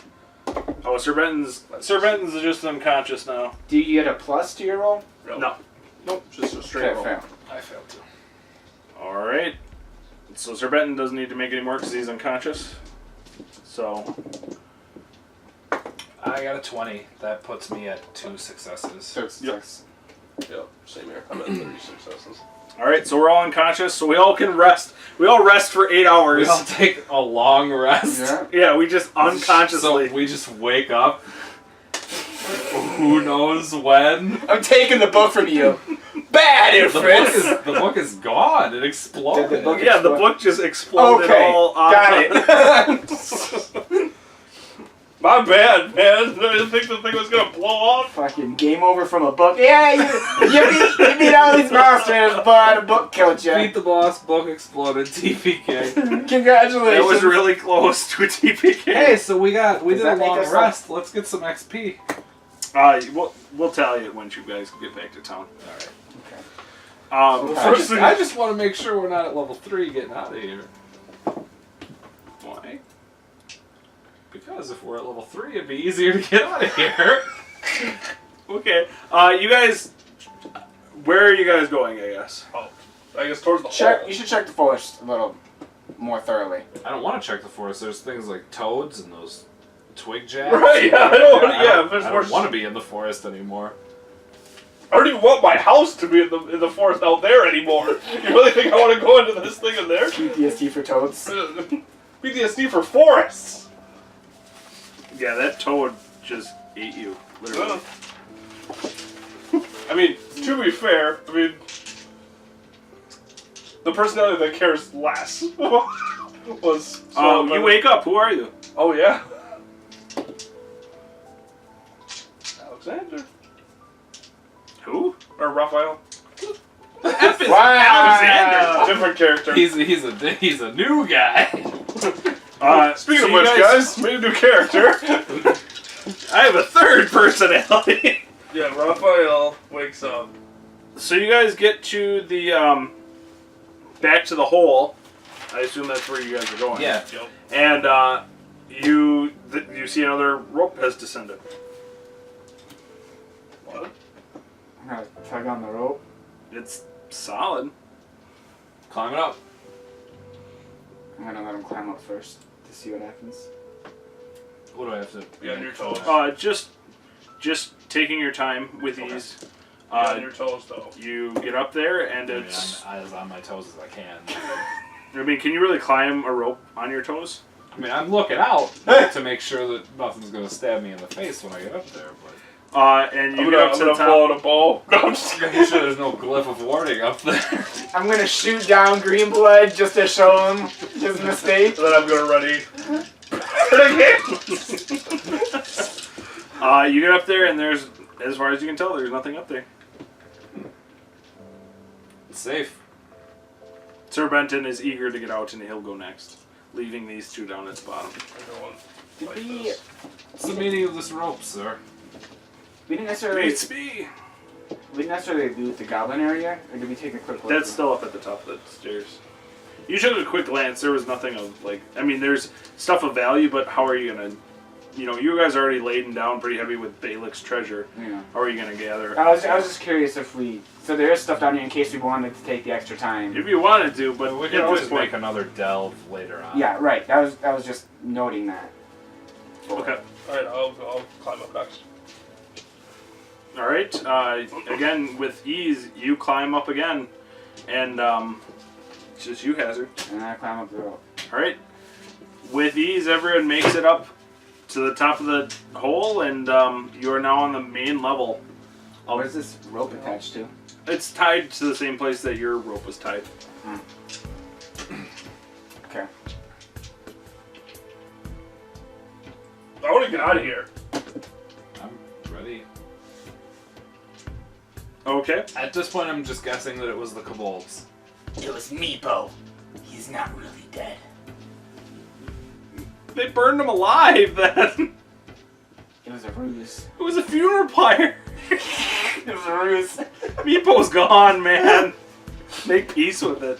Oh, Serbenton's just unconscious now. Do you get a plus to your roll? No. Nope. Just a straight Okay, roll. fail. I failed too. All right. So Serbenton doesn't need to make any more because he's unconscious. So I got a 20. That puts me at 2 successes. Success. Yep. Same here. I'm at 30 successes. all right. So we're all unconscious. So we all can rest. We all rest for 8 hours. We all take a long rest. Yeah. Yeah, we just unconsciously. So we just wake up. Who knows when? I'm taking the book from you. Bad, The book is gone. It exploded. Did the book- Yeah, the book just exploded Okay, all got it. My bad, man. I didn't think the thing was gonna blow off. Fucking game over from a book. Yeah, you beat all these monsters, but a book killed you. Beat the boss, book exploded, TPK. Congratulations. That was really close to a TPK. Hey, so we Does did a that make long us rest. Let's get some XP. We'll tell you once you guys get back to town. Alright. Okay. First thing, I just want to make sure we're not at level 3 getting out of here. why? Because if we're at level 3, it'd be easier to get out of here. Okay. You guys, where are you guys going? I guess. Oh, I guess towards the Check. hole. You should check the forest a little more thoroughly. I don't want to check the forest. There's things like toads and those twig jabs. Right, yeah, I don't wanna- yeah, if there's I more don't want to be in the forest anymore. I don't even want my house to be in the forest out there anymore. You really think I want to go into this thing in there? PTSD for toads. PTSD for forests. Yeah, that toad just ate you, literally. I mean, to be fair, the personality that cares less was. You wake up. Who are you? Oh yeah. Alexander Who? or Raphael. Alexander. Different character. He's a new guy. Speaking so of you which, guys, made a new character. I have a third personality. Yeah, Raphael wakes up. So you guys get to the back to the hole. I assume that's where you guys are going. Yeah. Yep. And you see another rope has descended. What? I'm gonna tug on the rope. It's solid. Climb it up. I'm gonna let him climb up first to see what happens. What do I have to Be on your toes. Just taking your time with Okay. ease. Be on your toes, though. You get up there, and I mean, it's. I'm as on my toes as I can. I mean, can you really climb a rope on your toes? I mean, I'm looking out to make sure that nothing's gonna stab me in the face when I get up there. But And you I'm get up to the gonna top. blow out a bow. No, I'm just making sure there's no glyph of warning up there. I'm gonna shoot down Greenblood just to show him his mistake. Then I'm gonna ready. You get up there, and there's, as far as you can tell, there's nothing up there. It's safe. Sir Benton is eager to get out, and he'll go next, leaving these two down at the bottom. I'm going Did like we? this. What's the meaning of this rope, sir? We didn't necessarily. It's me. We didn't necessarily loot the goblin area, or did we take a quick look? That's still up at the top of the stairs. You took a quick glance. There was nothing of, like, I mean, there's stuff of value, but how are you gonna, you know, you guys are already laden down pretty heavy with Belak's treasure. Yeah. How are you gonna gather? I was just curious if we. So there is stuff down here in case we wanted to take the extra time. If you wanted to, but We at can always this point, make another delve later on. Yeah, right. That was just noting that. okay. Alright, I'll climb up next. All right. Again, with ease, you climb up again, and it's just you, Hazard. And then I climb up the rope. All right. With ease, everyone makes it up to the top of the hole, and you are now on the main level. What is this rope attached to? It's tied to the same place that your rope was tied. Okay. I want to get out of here. I'm ready. Okay. At this point, I'm just guessing that it was the kobolds. It was Meepo. He's not really dead. They burned him alive then. It was a ruse. It was a funeral pyre. It was a ruse. Meepo's gone, man. Make peace with it.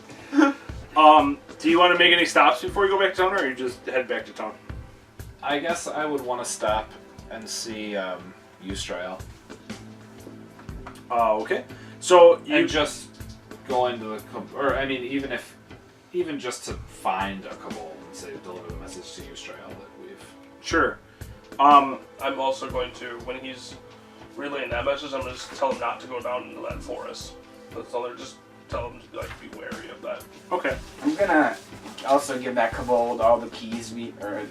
Do you want to make any stops before you go back to town, or you just head back to town? I guess I would want to stop and see Eustrael. Okay. So you And just go into the or I mean, even just to find a kobold and say deliver the message to Eustrael that we've. sure. I'm also going to, when he's relaying that message, I'm going to just tell him not to go down into that forest. That's all. Just tell him to be wary of that. Okay. I'm gonna also give that kobold all the keys or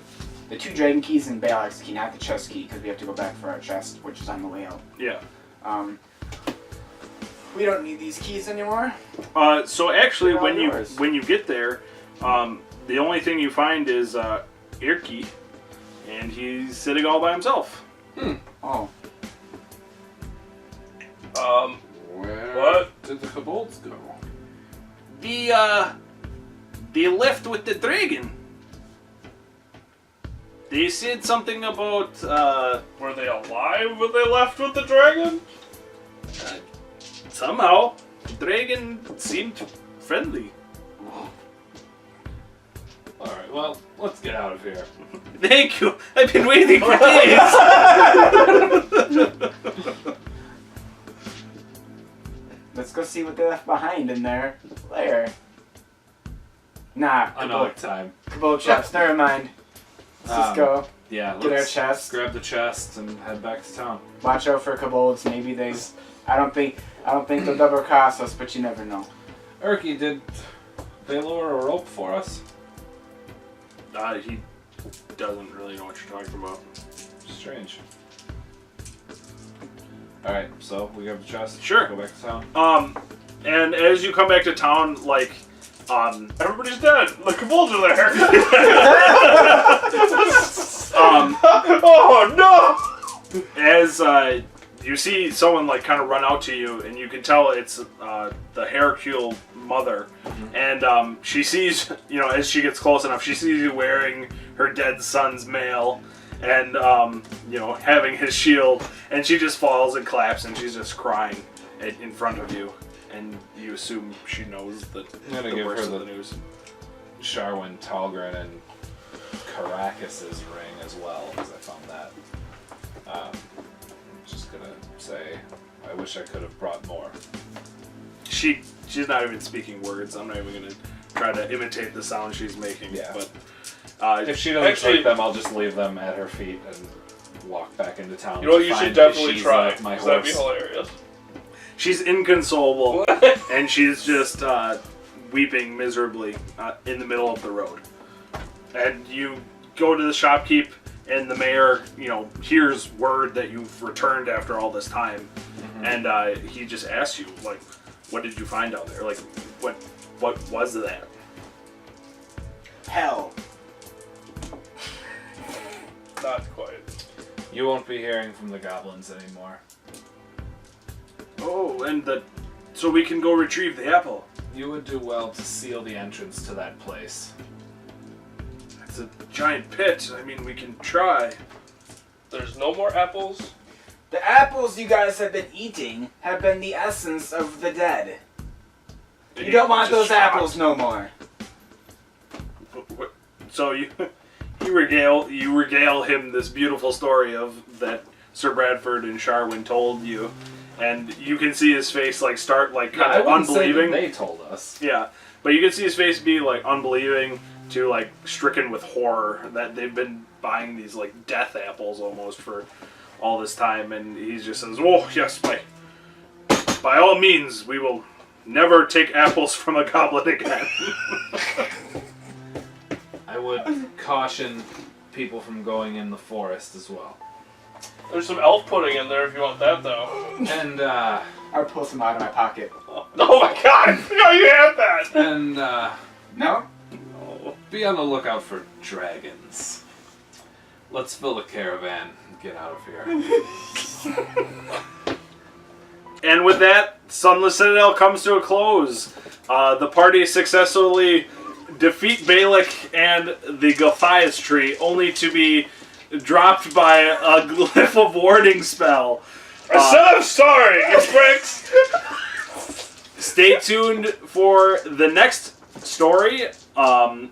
the 2 dragon keys and Belak's key, not the chest key, because we have to go back for our chest, which is on the way out. Yeah. We don't need these keys anymore. So actually, They're all when yours. you get there, the only thing you find is Irki, and he's sitting all by himself. Oh. Where What? did the kobolds go? They left with the dragon. They said something about Were they alive when they left with the dragon? somehow the dragon seemed friendly. Alright, well, let's get out of here. Thank you. I've been waiting for days. Let's go see what they left behind in their lair. Nah, Another time. kobold traps. Never mind. Let's just go. Yeah, Get our let's chest. grab the chest and head back to town. Watch out for kobolds. Maybe they. I don't think they'll double cross us, but you never know. Erky, did they lower a rope for us? He doesn't really know what you're talking about. Strange. Alright, so we grab the chest. Sure. Go back to town. And as you come back to town, like, Everybody's dead. The kobolds are there. Oh no! as you see someone like kind of run out to you, and you can tell it's the Hercule mother, and she sees, you know, as she gets close enough, she sees you wearing her dead son's mail, and you know, having his shield, and she just falls and claps, and she's just crying in front of you, and you assume she knows the gonna give worst her of the news. Sharwin, Talgren, and Caracas's ring as well, because I found that. Just gonna say, I wish I could have brought more. She's not even speaking words. I'm not even gonna try to imitate the sound she's making. Yeah. But If she doesn't Actually- take them, I'll just leave them at her feet and walk back into town. You know what? to You find should definitely Ishiza, try. my 'Cause that'd be horse. hilarious. she's inconsolable, and she's just weeping miserably in the middle of the road. And you go to the shopkeep, and the mayor, hears word that you've returned after all this time, and he just asks you, like, what did you find out there? Like, what was that? Hell. Not quite. You won't be hearing from the goblins anymore. Oh, and so we can go retrieve the apple. You would do well to seal the entrance to that place. It's a giant pit. I mean, we can try. There's no more apples. The apples you guys have been eating have been the essence of the dead. You don't want those apples no more. So you regale him this beautiful story of that Sir Bradford and Sharwin told you, and you can see his face start kind I of wouldn't say that unbelieving. they told us. Yeah, but you can see his face be unbelieving to stricken with horror that they've been buying these death apples almost for all this time, and he just says, "Oh yes, by all means, we will never take apples from a goblin again." I would caution people from going in the forest as well. There's some elf pudding in there if you want that, though. And, I'll pull some out of my pocket. Oh my god! I forgot you had that! and, No? be on the lookout for dragons. Let's fill the caravan and get out of here. And with that, Sunless Citadel comes to a close. The party successfully defeat Belak and the Gothias tree, only to be dropped by a glyph of warding spell. I said I'm sorry, you pricks! Stay tuned for the next story,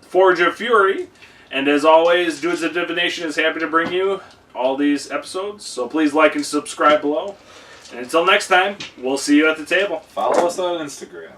Forge of Fury. And as always, Dudes of Divination is happy to bring you all these episodes. So please like and subscribe below. And until next time, we'll see you at the table. Follow us on Instagram.